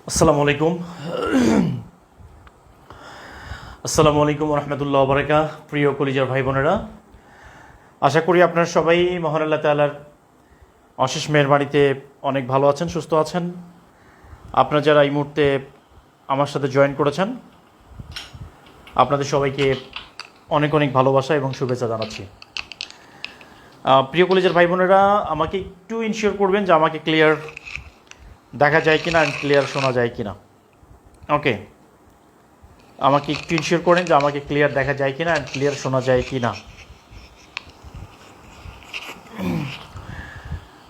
আসসালামু আলাইকুম রহমতুল্লাহ বরকা। প্রিয় কলিজার ভাই বোনেরা, আশা করি আপনারা সবাই মহান আল্লাহ তাআলার অশেষ মেহেরবানিতে অনেক ভালো আছেন, সুস্থ আছেন। আপনারা যারা এই মুহূর্তে আমার সাথে জয়েন করেছেন, আপনাদের সবাইকে অনেক অনেক ভালোবাসা এবং শুভেচ্ছা জানাচ্ছি। প্রিয় কলিজার ভাই বোনেরা, আমাকে একটু ইনশিওর করবেন যে আমাকে ক্লিয়ার দেখা যায় কিনা, ক্লিয়ার শোনা যায় কিনা। ওকে, আমাকে একটু ইনশিওর করেন যে আমাকে ক্লিয়ার দেখা যায় কিনা, ক্লিয়ার শোনা যায় কিনা।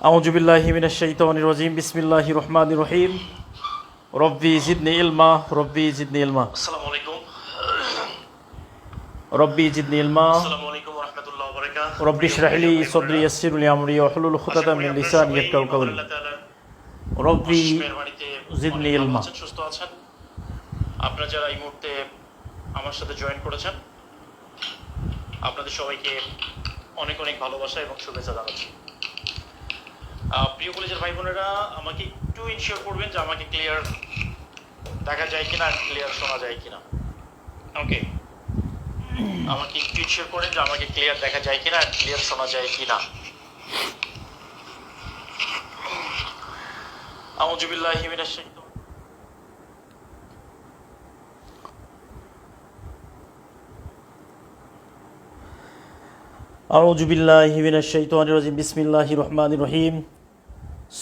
আউযু বিল্লাহি মিনাশ শাইতানির রাজিম। বিসমিল্লাহির রহমানির রহিম। রব্বি জিদনি ইলমা, রব্বি জিদনি ইলমা। আসসালামু আলাইকুম। রব্বি জিদনি ইলমা। আসসালামু আলাইকুম ওয়া রাহমাতুল্লাহি ওয়া বারাকাতুহু। রব্বি ইশরাহ লি সাদরি ওয়াইসির লি আমরি ওয়াহলুল উকদাতাম মিন লিসানি ইয়াফকাহু কওলি। রব্বি জিদনি ইলমা। সুস্থ আছেন। আপনারা যারা এই মুহূর্তে আমার সাথে জয়েন করেছেন, আপনাদের সবাইকে অনেক অনেক ভালোবাসা এবং শুভেচ্ছা জানাচ্ছি। প্রিয় কলেজের ভাই বোনেরা, আমাকে একটু ইনশিওর করবেন যে আমাকে ক্লিয়ার দেখা যায় কিনা, ক্লিয়ার শোনা যায় কিনা। ওকে, আমাকে একটু ইনশিওর করেন যে আমাকে ক্লিয়ার দেখা যায় কিনা, ক্লিয়ার শোনা যায় কিনা। আউযু বিল্লাহি মিনাশ শাইতানির আউযু বিল্লাহি মিনাশ শাইতানির রাজিম। বিসমিল্লাহির রহমানির রহিম।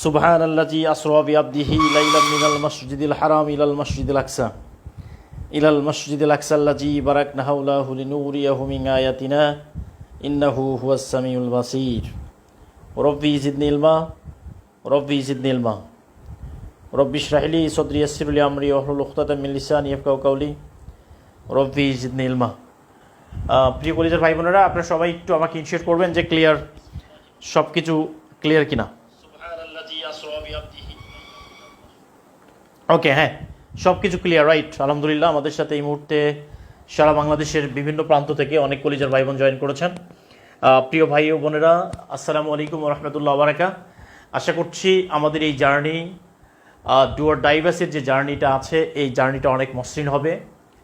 সুবহানাল্লাযী আসরা বিআবদিহি লাইলাম মিনাল মাসজিদিল হারাম ইলাল মাসজিদিল আকসা আল্লাযী বারাকনা হাওলাহু লিনুরিয়াহু মিন আয়াতিনা ইন্নাহু হুয়াস সামিউল বাসীর। রব্বি জিদনি ইলমা, রব্বি জিদনি ইলমা। রব্বি ইশরাহ লি সাদরি ওয়াইসির লি আমরি ওয়াহলুল উকদাতাম মিন লিসানি ইয়াফকাহু কওলি। রব্বি জিদনি ইলমা। প্রিয় কলেজের ভাই বোনেরা, আপনারা সবাই একটু আমাকে ইনশিওর করবেন যে ক্লিয়ার, সব কিছু ক্লিয়ার কিনা। ওকে, হ্যাঁ, সব কিছু ক্লিয়ার, রাইট, আলহামদুলিল্লাহ। আমাদের সাথে এই মুহূর্তে সারা বাংলাদেশের বিভিন্ন প্রান্ত থেকে অনেক কলেজের ভাই বোন জয়েন করেছেন। প্রিয় ভাই ও বোনেরা, আসসালামু আলাইকুম রহমতুল্লাহ বারাকা। আশা করছি আমাদের এই জার্নি, ডুয়ার ডাইভার্সের যে জার্নিটা আছে, এই জার্নিটা অনেক মসৃণ হবে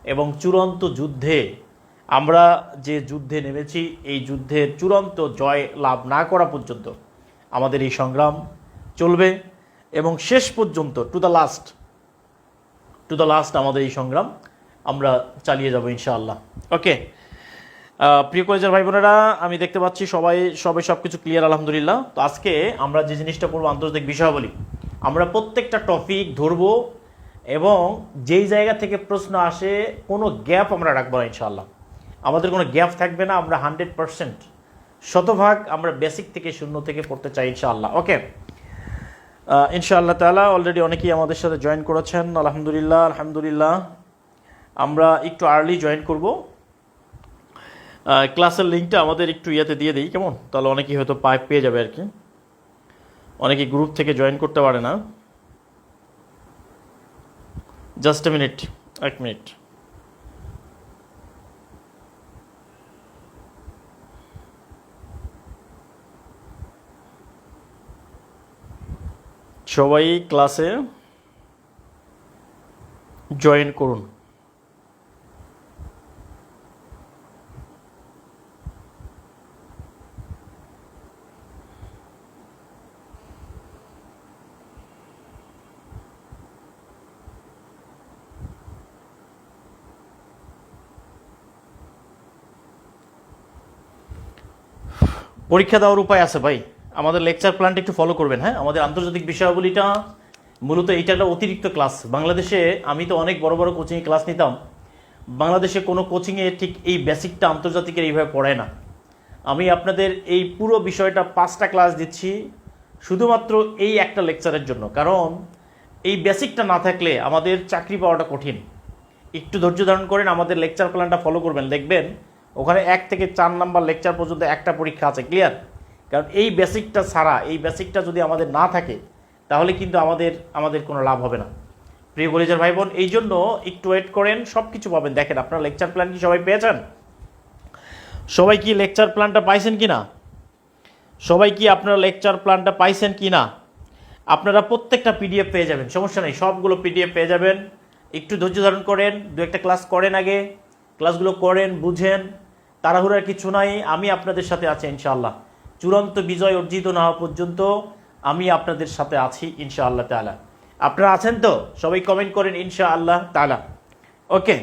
এবং চূড়ান্ত যুদ্ধে, আমরা যে যুদ্ধে নেমেছি, এই যুদ্ধের চূড়ান্ত জয় লাভ না করা পর্যন্ত আমাদের এই সংগ্রাম চলবে এবং শেষ পর্যন্ত টু দ্য লাস্ট আমাদের এই সংগ্রাম আমরা চালিয়ে যাব ইনশাআল্লাহ। ওকে, প্রিয় কলেজের ভাই বোনেরা, আমি দেখতে পাচ্ছি সবাই সব কিছু ক্লিয়ার, আলহামদুলিল্লাহ। তো আজকে আমরা যে জিনিসটা করবো, আন্তর্জাতিক বিষয়াবলী, আমরা প্রত্যেকটা টপিক ধরবো এবং যেই জায়গা থেকে প্রশ্ন আসে কোনো গ্যাপ আমরা রাখবো না ইনশাআল্লাহ। আমাদের কোনো গ্যাপ থাকবে না। আমরা 100% শতভাগ আমরা বেসিক থেকে শূন্য থেকে পড়তে চাই ইনশাআল্লাহ। ওকে, ইনশাআল্লাহ তাআলা অলরেডি অনেকেই আমাদের সাথে জয়েন করেছেন, আলহামদুলিল্লাহ। আমরা একটু আর্লি জয়েন করব। ক্লাসের লিঙ্কটা আমাদের একটু ইয়েতে দিয়ে দিই, কেমন? তাহলে অনেকেই হয়তো পেয়ে যাবে আর কি। অনেকেই গ্রুপ থেকে জয়েন করতে পারে না। Just a minute, 1 minute. সবাই ক্লাসে জয়েন করুন। পরীক্ষা দেওয়ার উপায় আছে ভাই, আমাদের লেকচার প্ল্যানটা একটু ফলো করবেন। হ্যাঁ, আমাদের আন্তর্জাতিক বিষয়াবলীটা মূলত এইটা একটা অতিরিক্ত ক্লাস। বাংলাদেশে আমি তো অনেক বড় বড় কোচিংয়ে ক্লাস নিতাম, বাংলাদেশে কোনো কোচিংয়ে ঠিক এই বেসিকটা আন্তর্জাতিকের এইভাবে পড়ায় না। আমি আপনাদের এই পুরো বিষয়টা 5টা ক্লাস দিচ্ছি শুধুমাত্র এই একটা লেকচারের জন্য, কারণ এই বেসিকটা না থাকলে আমাদের চাকরি পাওয়াটা কঠিন। একটু ধৈর্য ধারণ করেন, আমাদের লেকচার প্ল্যানটা ফলো করবেন, দেখবেন ওখানে 1 থেকে 4 নাম্বার লেকচার পর্যন্ত একটা পরীক্ষা আছে, ক্লিয়ার। কারণ এই বেসিকটা ছাড়া, এই বেসিকটা যদি আমাদের না থাকে তাহলে কিন্তু আমাদের কোনো লাভ হবে না। প্রিয় কলেজের ভাই বোন, এই জন্য একটু ওয়েট করেন, সব কিছু পাবেন। দেখেন, আপনার লেকচার প্ল্যান কি সবাই পেয়েছেন? সবাই কি লেকচার প্ল্যানটা পাইছেন কি না? সবাই কি আপনারা লেকচার প্ল্যানটা পাইছেন কি না? আপনারা প্রত্যেকটা পিডিএফ পেয়ে যাবেন, সমস্যা নেই, সবগুলো পিডিএফ পেয়ে যাবেন। একটু ধৈর্য ধারণ করেন, দু একটা ক্লাস করেন, আগে ক্লাসগুলো করেন, বুঝেন, তাড়াহুড়ার কিছু নাই। আমি আপনাদের সাথে আছি ইনশাআল্লাহ, চূড়ান্ত বিজয় অর্জিত না হওয়া পর্যন্ত আমি আপনাদের সাথে আছি ইনশাআল্লাহ তাআলা। আপনারা আছেন তো? সবাই কমেন্ট করেন ইনশাআল্লাহ তাআলা। ওকে,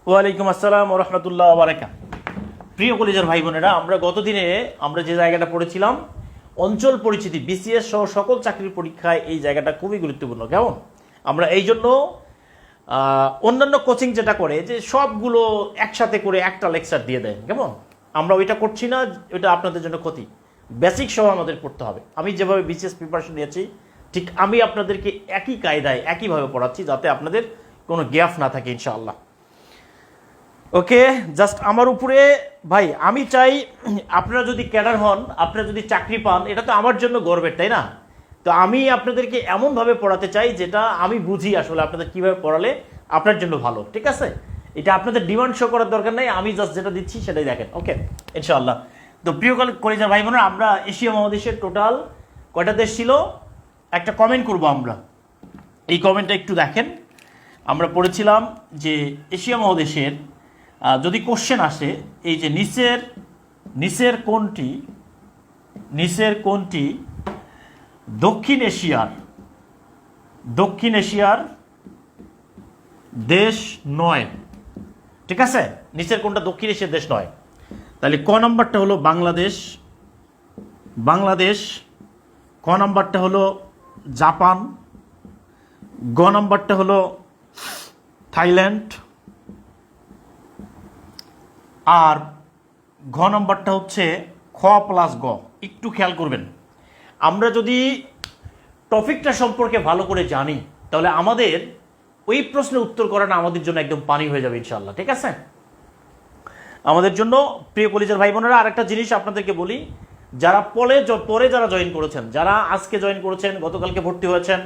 ওয়ালাইকুম আসসালাম ওয়া রাহমাতুল্লাহি ওয়া বারাকাতুহু। প্রিয় কলেজের ভাই বোনেরা, আমরা গত দিনে আমরা যে জায়গাটা পড়েছিলাম, অঞ্চল পরিচিতি, বিসিএস সহ সকল চাকরির পরীক্ষায় এই জায়গাটা খুবই গুরুত্বপূর্ণ। কেমন? আমরা এই জন্য অন্যান্য কোচিং যেটা করে যে সবগুলো একসাথে করে একটা লেকচার দিয়ে দেয়, কেমন? আমরা ওইটা করছি না, ওইটা আপনাদের জন্য ক্ষতি। বেসিক সহ আমাদের পড়তে হবে। আমি যেভাবে বিসিএস প্রিপারেশন নিয়েছি ঠিক আমি আপনাদেরকে একই কায়দায় একইভাবে পড়াচ্ছি, যাতে আপনাদের কোনো গ্যাপ না থাকে ইনশাআল্লাহ। ওকে, জাস্ট আমার উপরে ভাই, আমি চাই আপনারা যদি ক্যাডার হন, আপনারা যদি চাকরি পান, এটা তো আমার জন্য গর্বের, তাই না? তো আমি আপনাদেরকে এমনভাবে পড়াতে চাই যেটা আমি বুঝি আসলে আপনাদের কীভাবে পড়ালে আপনার জন্য ভালো, ঠিক আছে? এটা আপনাদের ডিমান্ড শো করার দরকার নেই, আমি জাস্ট যেটা দিচ্ছি সেটাই দেখেন। ওকে ইনশাআল্লাহ। তো প্রিয় কলেজের ভাই বোনেরা, আমরা এশিয়া মহাদেশের টোটাল কয়টা দেশ ছিল একটা কমেন্ট করব আমরা। এই কমেন্টটা একটু দেখেন। আমরা পড়েছিলাম যে এশিয়া মহাদেশের যদি কোশ্চেন আসে, এই যে নিচের কোনটি দক্ষিণ এশিয়ার দেশ নয়, ঠিক আছে? নিচের কোনটা দক্ষিণ এশিয়ার দেশ নয়? তাহলে ক নম্বরটা হলো বাংলাদেশ, ক নম্বরটা হলো জাপান, গ নম্বরটা হলো থাইল্যান্ড, আর ঘ নম্বরটা হচ্ছে খ প্লাস গ। একটু খেয়াল করবেন, আমরা যদি টপিকটা সম্পর্কে ভালো করে জানি তাহলে আমাদের ওই প্রশ্নের উত্তর করাটা আমাদের জন্য একদম পানি হয়ে যাবে ইনশাআল্লাহ, ঠিক আছে? আমাদের জন্য প্রিয় কলেজের ভাই বোনেরা, আরেকটা জিনিস আপনাদেরকে বলি, যারা পরে যারা জয়েন করেছেন, যারা আজকে জয়েন করেছেন, গতকালকে ভর্তি হয়েছেন,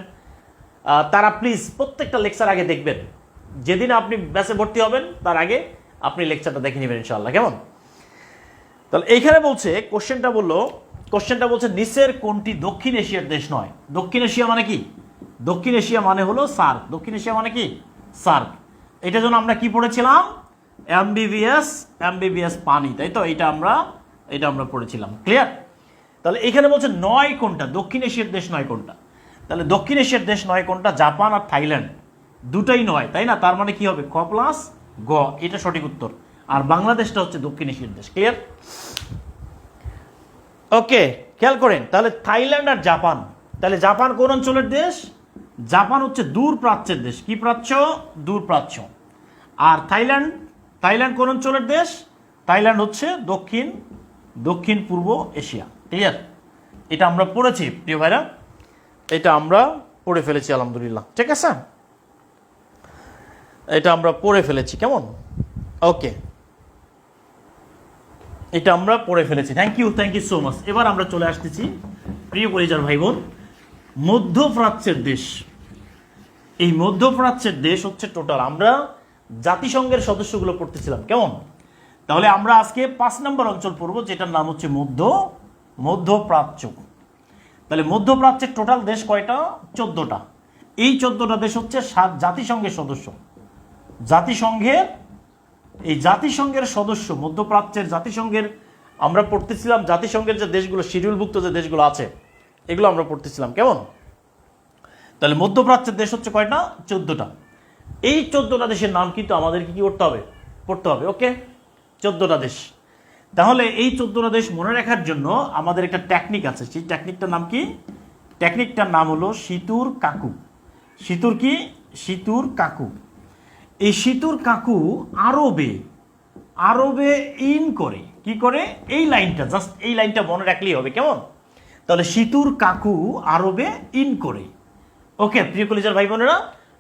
তারা প্লিজ প্রত্যেকটা লেকচার আগে দেখবেন। যেদিন আপনি ব্যাচে ভর্তি হবেন তার আগে আপনি লেকচারটা দেখে নেবেন ইনশাআল্লাহ, কেমন? তাহলে এইখানে বলছে, কোশ্চেনটা বলছে নিচের কোনটি দক্ষিণ এশিয়ার দেশ নয়? দক্ষিণ এশিয়া মানে কি? দক্ষিণ এশিয়া মানে হলো সার্ক। দক্ষিণ এশিয়া মানে কি? সার্ক। এটার জন্য আমরা কি পড়েছিলাম? এমবিবিএস পানি, তাই তো? এটা আমরা পড়েছিলাম, ক্লিয়ার? তাহলে এখানে বলছে নয় কোনটা, দক্ষিণ এশিয়ার দেশ নয় কোনটা? তাহলে দক্ষিণ এশিয়ার দেশ নয় কোনটা? জাপান আর থাইল্যান্ড, দুটাই নয়, তাই না? তার মানে কি হবে? খ প্লাস গ, এটা সঠিক উত্তর। আর বাংলাদেশটা হচ্ছে দক্ষিণ এশিয়ার দেশ, ক্লিয়ার? ওকে, খেয়াল করেন। তাহলে থাইল্যান্ড আর জাপান, তাহলে জাপান কোন অঞ্চলের দেশ? জাপান হচ্ছে দূর প্রাচ্যের দেশ। কি প্রাচ্য? দূর প্রাচ্য। আর থাইল্যান্ড কোন অঞ্চলের দেশ? থাইল্যান্ড হচ্ছে দক্ষিণ পূর্ব এশিয়া, ক্লিয়ার? এটা আমরা পড়েছি প্রিয় ভাইরা, এটা আমরা পড়ে ফেলেছি আলহামদুলিল্লাহ, ঠিক আছে? এটা আমরা পড়ে ফেলেছি, কেমন? ওকে, এটা আমরা পড়ে ফেলেছি। Thank you so much. এবার আমরা চলে আসতেছি প্রিয় কলেজের ভাই বোন, মধ্যপ্রাচ্যের দেশ। এই মধ্যপ্রাচ্যের দেশ হচ্ছে টোটাল, আমরা জাতিসংঘের সদস্যগুলো পড়তেছিলাম, কেমন? তাহলে আমরা আজকে 5 নম্বর অঞ্চল পড়ব, যেটার নাম হচ্ছে মধ্যপ্রাচ্য। তাহলে মধ্যপ্রাচ্যের টোটাল দেশ কয়টা? 14টা। এই 14টা দেশ হচ্ছে জাতিসংঘের সদস্য। জাতিসংঘের সদস্য মধ্যপ্রাচ্যের জাতিসংঘের আমরা পড়তেছিলাম, জাতিসংঘের যে দেশগুলো, শিডিউলভুক্ত যে দেশগুলো আছে এগুলো আমরা পড়তেছিলাম, কেমন? তাহলে মধ্যপ্রাচ্যের দেশ হচ্ছে কয়টা? 14টা। এই 14টা দেশের নাম কিন্তু আমাদেরকে কি করতে হবে? পড়তে হবে। ওকে, 14টা দেশ। তাহলে এই 14টা দেশ মনে রাখার জন্য আমাদের একটা টেকনিক আছে। সেই টেকনিকটার নাম কি? টেকনিকটার নাম হলো সিতুর কাকু। সিতুর কাকু। এই সিতুর কাকু আরবে ইন করে, কি করে? এই লাইনটা, জাস্ট এই লাইনটা মনে রাখলেই হবে, কেমন? তাহলে সিতুর কাকু আরবে ইন করে। ওকে প্রিয় কলেজের ভাই বোনেরা,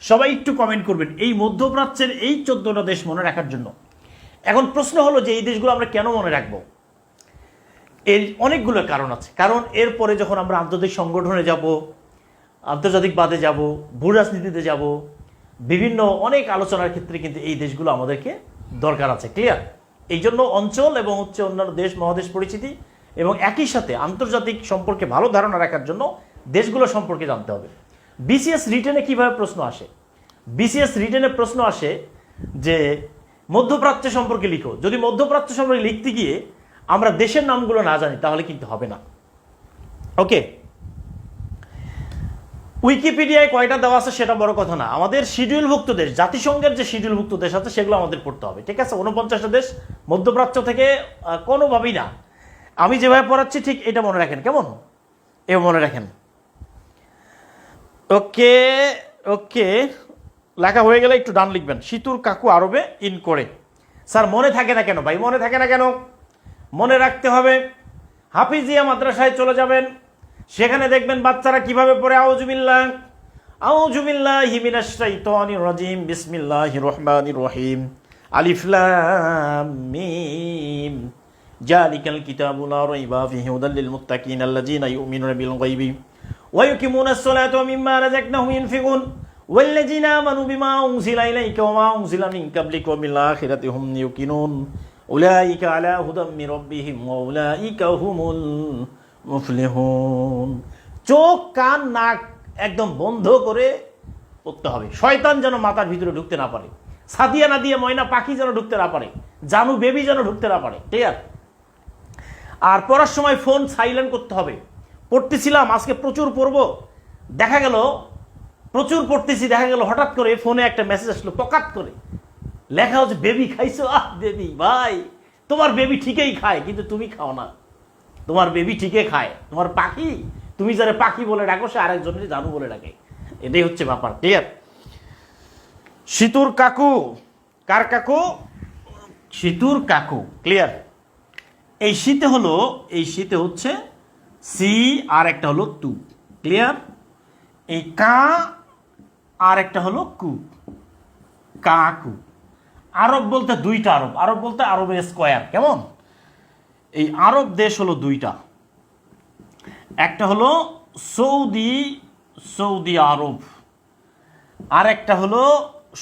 সবাই একটু কমেন্ট করবেন এই মধ্যপ্রাচ্যের এই 14টা দেশ মনে রাখার জন্য। এখন প্রশ্ন হলো যে এই দেশগুলো আমরা কেন মনে রাখবো? এর অনেকগুলো কারণ আছে। কারণ এরপরে যখন আমরা আন্তর্জাতিক সংগঠনে যাব, আন্তর্জাতিক বাদে যাব, ভূ রাজনীতিতে যাব, বিভিন্ন অনেক আলোচনার ক্ষেত্রে কিন্তু এই দেশগুলো আমাদেরকে দরকার আছে, ক্লিয়ার? এই জন্য অঞ্চল এবং হচ্ছে অন্যান্য দেশ মহাদেশ পরিচিতি এবং একই সাথে আন্তর্জাতিক সম্পর্কে ভালো ধারণা রাখার জন্য দেশগুলো সম্পর্কে জানতে হবে। বিসিএস রিটেনে কিভাবে প্রশ্ন আসে? বিসিএস রিটেনে প্রশ্ন আসে যে মধ্যপ্রাচ্য সম্পর্কে লিখো। যদি মধ্যপ্রাচ্য সম্পর্কে লিখতে গিয়ে আমরা দেশের নামগুলো না জানি তাহলে কিন্তু হবে না। ওকে, উইকিপিডিয়ায় কয়টা দেওয়া আছে সেটা বড় কথা না, আমাদের শিডিউলভুক্ত দেশ, জাতিসংঘের যে শিডিউলভুক্ত দেশ আছে সেগুলো আমাদের পড়তে হবে, ঠিক আছে? 49টা দেশ মধ্যপ্রাচ্য থেকে কোনোভাবেই না। আমি যেভাবে পড়াচ্ছি ঠিক এটা মনে রাখেন, কেমন? এ মনে রাখেন। ওকে ওকে, লেখা হয়ে গেলে একটু ডান লিখবেন। সিতুর কাকু আরবে ইন করে। স্যার মনে থাকে না কেন ভাই? মনে থাকে না কেন? মনে রাখতে হবে। হাফিজিয়া মাদ্রাসায় চলে যাবেন, সেখানে দেখবেন বাচ্চারা কিভাবে পড়ে আউযুবিল্লাহি মিনাশ শাইতানির রাজিম বিসমিল্লাহির রহমানির রহিম আলিফ লাম মিম যালিকাল কিতাবু লা রাইবা ফীহি হুদাল লিল মুত্তাকিন আল্লাযীনা ইউমিনুনা বিল গায়বি ওয়া ইউকিমুনাস সালাতা ওয়া মিম্মা রাযাকনাহুম ইউনফিকুন ওয়াল্লাযীনা আমানু বিমা উনজিলা ইলাইকা ওয়া মা উনজিলা মিন কাবলিকা ওয়া বিল আখিরাতি হুম ইউকিনুন উলাইকা আলা হুদাম মির রাব্বিহিম ওয়া উলাইকা হুমুল মুফলিহুন। চোখ কান নাক একদম বন্ধ করে পড়তে হবে, শয়তান যেন মাথার ভিতরে ঢুকতে না পারে, সাদিয়া না দিয়ে ময়না পাখি যেন ঢুকতে না পারে, জানু বেবি যেন ঢুকতে না পারে, ঠিক আছে? আর পড়ার সময় ফোন সাইলেন্ট করতে হবে। পড়তেছিলাম আজকে প্রচুর পড়বো, দেখা গেল প্রচুর পড়তেছি, দেখা গেল হঠাৎ করে ফোনে একটা মেসেজ আসলো, পকাত করে লেখা হচ্ছে বেবি খাইছো। বেবি ভাই, তোমার বেবি ঠিকই খায় কিন্তু তুমি খাও না। তোমার বেবি ঠিকই খায়, তোমার পাখি, তুমি যারা পাখি বলে ডাকো সে আরেকজনের জানু বলে ডাকে, এটাই হচ্ছে ব্যাপার, ঠিক আছে? সিতুর কাকু, কার কাকু? সিতুর কাকু, ক্লিয়ার? এই শীতে হলো, এই শীতে হচ্ছে সি আর একটা হলো তু, ক্লিয়ার? এই কা আর একটা হলো কু, কাকু। আরব বলতে দুইটা আরব, আরব বলতে আরবের স্কোয়ার, কেমন? এই আরব দেশ হলো দুইটা, একটা হলো সৌদি আরব, আর একটা হলো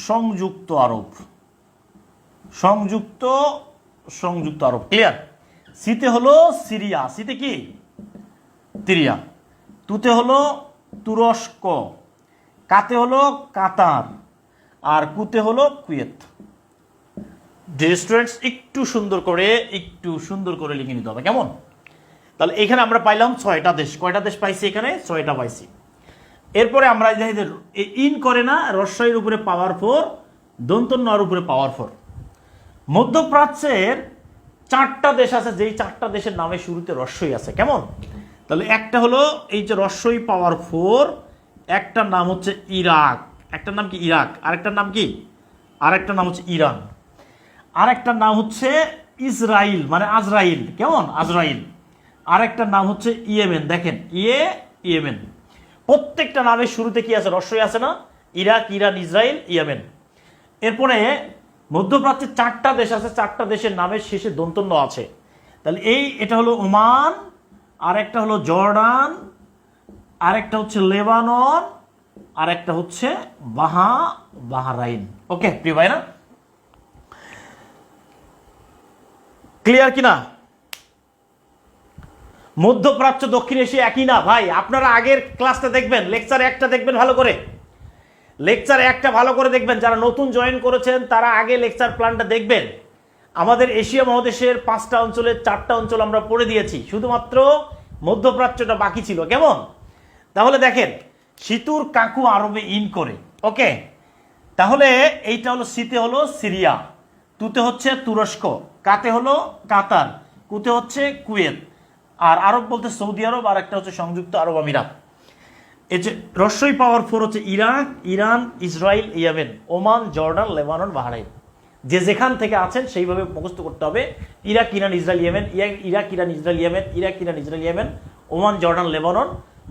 সংযুক্ত আরব, সংযুক্ত আরব, ক্লিয়ার? সিতে হলো সিরিয়া, সিতে কি? তিরিয়া। তুতে হলো তুরস্ক, কাতে হলো কাতার, আর কুতে হলো কুয়েত। স্টুডেন্টস একটু সুন্দর করে লিখে নিতে হবে, কেমন? তাহলে এখানে আমরা পাইলাম 6টা দেশ। কয়টা দেশ পাইছি এখানে? 6টা পাইছি। এরপরে আমরা ইন করে না, রস্বইয়ের উপরে পাওয়ার 4, দন্ত নর উপরে পাওয়ার 4। মধ্যপ্রাচ্যের 4টা দেশ আছে, যেই 4টা দেশের নামে শুরুতে রস্বই আছে, কেমন? তাহলে একটা হলো এই যে রস্বই পাওয়ার 4, একটার নাম হচ্ছে ইরাক, একটার নাম কি? ইরাক। আরেকটার নাম কি? আরেকটার নাম হচ্ছে ইরান। আরেকটার নাম হচ্ছে ইসরাইল, মানে আজরাইল, কেমন? আজরাইল। আরেকটার নাম হচ্ছে ইয়েমেন, দেখেন ইয়েমেন। প্রত্যেকটা নামের শুরুতে কি আছে? রস্বই আছে না? Iraq, Iran, Israil, Yemen. এরপরে মধ্যপ্রাচ্যের 4টা দেশ আছে, 4টা দেশের নামের শেষে দন্তন্য আছে। তাহলে এটা হলো ওমান, আরেকটা হলো জর্ডান, আরেকটা হচ্ছে লেবানন, আরেকটা হচ্ছে বাহরাইন। ওকে প্রিয় ভাই, না ক্লিয়ার কিনা? মধ্যপ্রাচ্য দক্ষিণ এশিয়া একই না ভাই। আপনারা আগের ক্লাসটা দেখবেন, লেকচার 1টা দেখবেন ভালো করে, লেকচার 1টা ভালো করে দেখবেন। যারা নতুন জয়েন করেছেন তারা আগে লেকচার প্ল্যানটা দেখবেন। আমাদের এশিয়া মহাদেশের 5টা অঞ্চলের 4টা অঞ্চল আমরা পড়ে দিয়েছি, শুধুমাত্র মধ্যপ্রাচ্যটা বাকি ছিল, কেমন? তাহলে দেখেন, সিতুর কাকু আরবে ইন করে, ওকে? তাহলে এইটা হলো সিতে হলো সিরিয়া, তুতে হচ্ছে তুরস্ক, কাতে হলো কাতার, কুতে হচ্ছে কুয়েত, আর আরব বলতে সৌদি আরব, আর একটা হচ্ছে সংযুক্ত আরব আমিরাত। এই যে রস্বই পাওয়ার 4 হচ্ছে Iraq, Iran, Israel, Yemen, Oman, Jordan, Lebanon, Bahrain. যে যেখান থেকে আছেন সেইভাবে মুখস্থ করতে হবে। Iraq, Iran, Israel, Yemen, Iraq, Iran, Israel, Yemen, Iraq, Iran, Israel, Yemen, Oman, Jordan, Lebanon,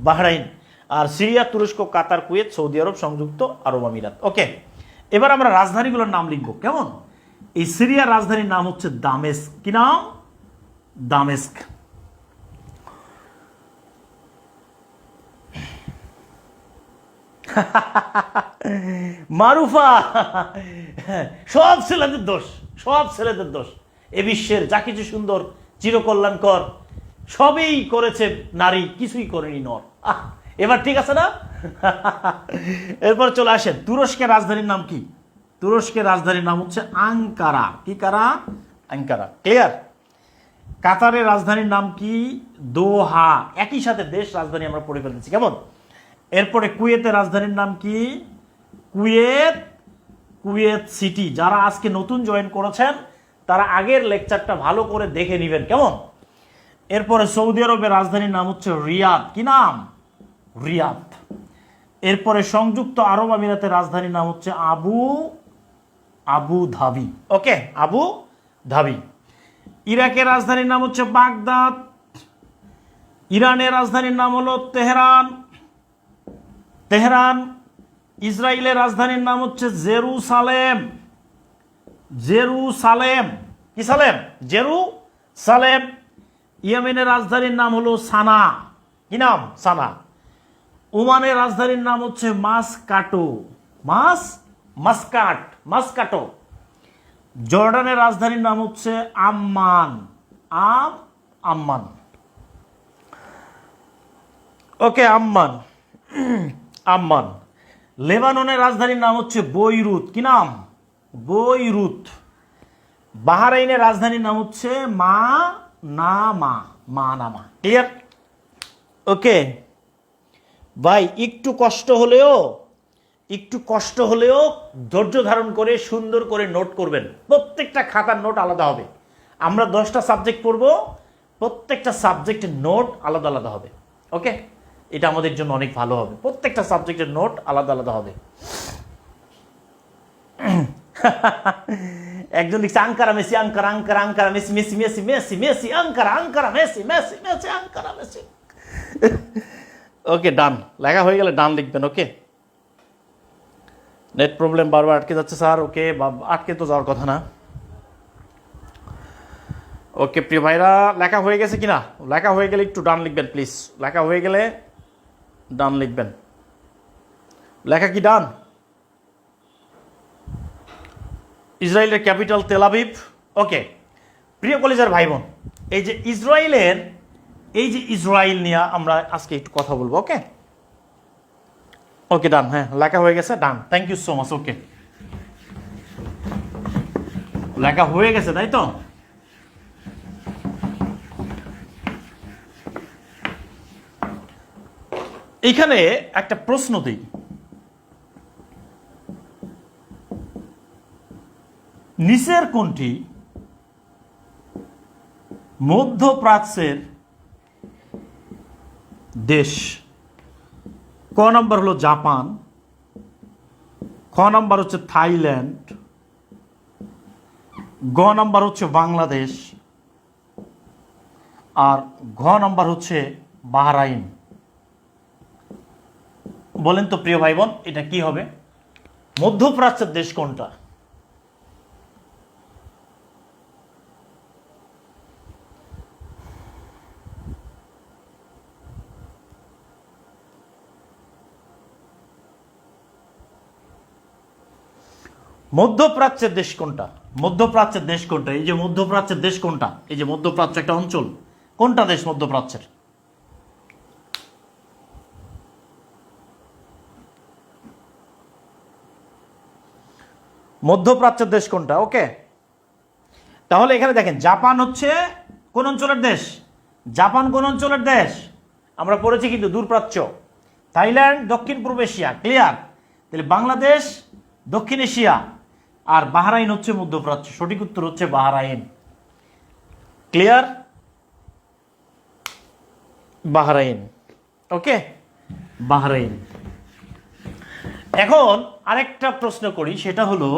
Bahrain, আর সিরিয়া, তুরস্ক, কাতার, কুয়েত, সৌদি আরব, সংযুক্ত আরব আমিরাত। ওকে, এবার আমরা রাজধানীগুলোর নাম লিখবো, কেমন? এই সিরিয়ার রাজধানীর নাম হচ্ছে দামেস্ক। কি নাম? দামেস্ক। মারুফা, সব ছেলেদের দোষ, সব ছেলেদের দোষ। এ বিশ্বের যা কিছু সুন্দর, চিরকল্যাণকর, সবই করেছে নারী, কিছুই করেনি নর। এবার ঠিক আছে না? এরপর চলে আসেন, তুরস্কের রাজধানীর নাম কি? তুরস্কের রাজধানীর নাম হচ্ছে আঙ্কারা। কি কারা? আঙ্কারা। ক্লিয়ার? কাতারের রাজধানীর নাম কি? দোহা। একই সাথে দেশ রাজধানী আমরা পড়ে ফেলতেছি, কেমন? এরপরে কুয়েতের রাজধানীর নাম কি? কুয়েত। Kuwait city. যারা আজকে নতুন জয়েন করেছেন তারা আগের লেকচারটা ভালো করে দেখে নেবেন, কেমন? এরপরে সৌদি আরবের রাজধানীর নাম হচ্ছে রিয়াদ। কি নাম? রিয়াদ। এরপরে সংযুক্ত আরব আমিরাতের রাজধানীর নাম হচ্ছে আবু ধাবি। ওকে, আবু ধাবি। ইরাকের রাজধানীর নাম হচ্ছে বাগদাদ। ইরানের রাজধানীর নাম হলো তেহরান। ইসরায়েলের রাজধানীর নাম হচ্ছে জেরুসালেম। কি সালেম? জেরুসালেম। ইয়েমেনের রাজধানীর নাম হলো সানা। কি নাম? সানা। ওমানের রাজধানীর নাম হচ্ছে মাসকাটো। জর্ডানের রাজধানীর নাম হচ্ছে আম্মান। ওকে, আম্মান। লেবাননের রাজধানীর নাম হচ্ছে বৈরুত। কি নাম? বৈরুত। বাহরাইনের রাজধানীর নাম হচ্ছে মানামা। ক্লিয়ার? ওকে ভাই, একটু কষ্ট হলেও ধৈর্য ধারণ করে সুন্দর করে নোট করবেন। প্রত্যেকটা খাতার নোট আলাদা হবে। আমরা 10টা সাবজেক্ট পড়ব, প্রত্যেকটা সাবজেক্টের নোট আলাদা আলাদা হবে। ওকে, এটা আমাদের জন্য অনেক ভালো হবে। প্রত্যেকটা সাবজেক্টের নোট আলাদা আলাদা হবে। একজন লিখছে Ankara Messi, Ankara Messi, Messi Ankara Messi. Okay, done. লেখা হয়ে গেলে ডান লিখবেন। ওকে, নেট প্রবলেম বারবার আটকে যাচ্ছে স্যার। ওকে, আটকে তো যাওয়ার কথা না। ওকে প্রিয় ভাইরা, লেখা হয়ে গেছে কিনা? লেখা হয়ে গেলে একটু ডান লিখবেন প্লিজ। লেখা হয়ে গেলে ডান লিখবেন। লেখা কি ডান? ইসরায়েলের ক্যাপিটাল তেল আবিব। ওকে প্রিয় কলেজের ভাই বোন, এই যে ইসরায়েল নিয়ে আমরা আজকে একটু কথা বলবো। ওকে ওকে ডান। হ্যাঁ, লেখা হয়ে গেছে। ডান, থ্যাংক ইউ সো মাচ। ওকে, লেখা হয়ে গেছে তাই তো? এইখানে একটা প্রশ্ন দিই, নিচের কোনটি মধ্যপ্রাচ্যের দেশ? ক নম্বর হলো জাপান, খ নম্বর হচ্ছে থাইল্যান্ড, গ নম্বর হচ্ছে বাংলাদেশ, আর ঘ নম্বর হচ্ছে বাহরাইন। বলেন তো প্রিয় ভাই বোন, এটা কি হবে? মধ্যপ্রাচ্যের দেশ কোনটা? মধ্যপ্রাচ্যের দেশ কোনটা? মধ্যপ্রাচ্যের দেশ কোনটা? এই যে মধ্যপ্রাচ্যের দেশ কোনটা? এই যে মধ্যপ্রাচ্য একটা অঞ্চল, কোনটা দেশ মধ্যপ্রাচ্যের? মধ্যপ্রাচ্যের দেশ কোনটা? ওকে, তাহলে এখানে দেখেন, জাপান হচ্ছে কোন অঞ্চলের দেশ? জাপান কোন অঞ্চলের দেশ? আমরা পড়েছি কিন্তু দূরপ্রাচ্য। থাইল্যান্ড দক্ষিণ পূর্ব এশিয়া। ক্লিয়ার? তাহলে বাংলাদেশ দক্ষিণ এশিয়া, আর বাহরাইন হচ্ছে মধ্যপ্রাচ্য। সঠিক উত্তর হচ্ছে বাহরাইন। ক্লিয়ার? বাহরাইন। ওকে, বাহরাইন। এখন আরেকটা প্রশ্ন করি, সেটা হলো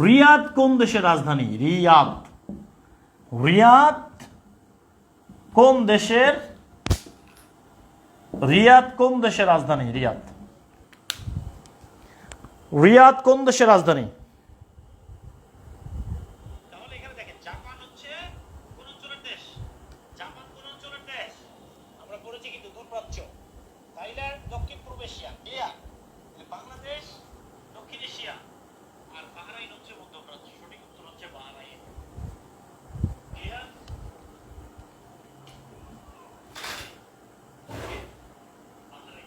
রিয়াদ কোন দেশের রাজধানী? রিয়াদ কোন দেশের রাজধানী? রিয়াদ কোন দেশের রাজধানী? তাহলে এখানে দেখেন, জাপান হচ্ছে কোন অঞ্চলের দেশ? জাপান কোন অঞ্চলের দেশ? আমরা পড়েছি কিন্তু দূরপ্রাচ্য। থাইল্যান্ড দক্ষিণ পূর্ব এশিয়া। ক্লিয়ার? বাংলাদেশ দক্ষিণ এশিয়া, আর বাহরাইন হচ্ছে মধ্যপ্রাচ্য। সঠিক উত্তর হচ্ছে Bahrain. Clear? Bahrain.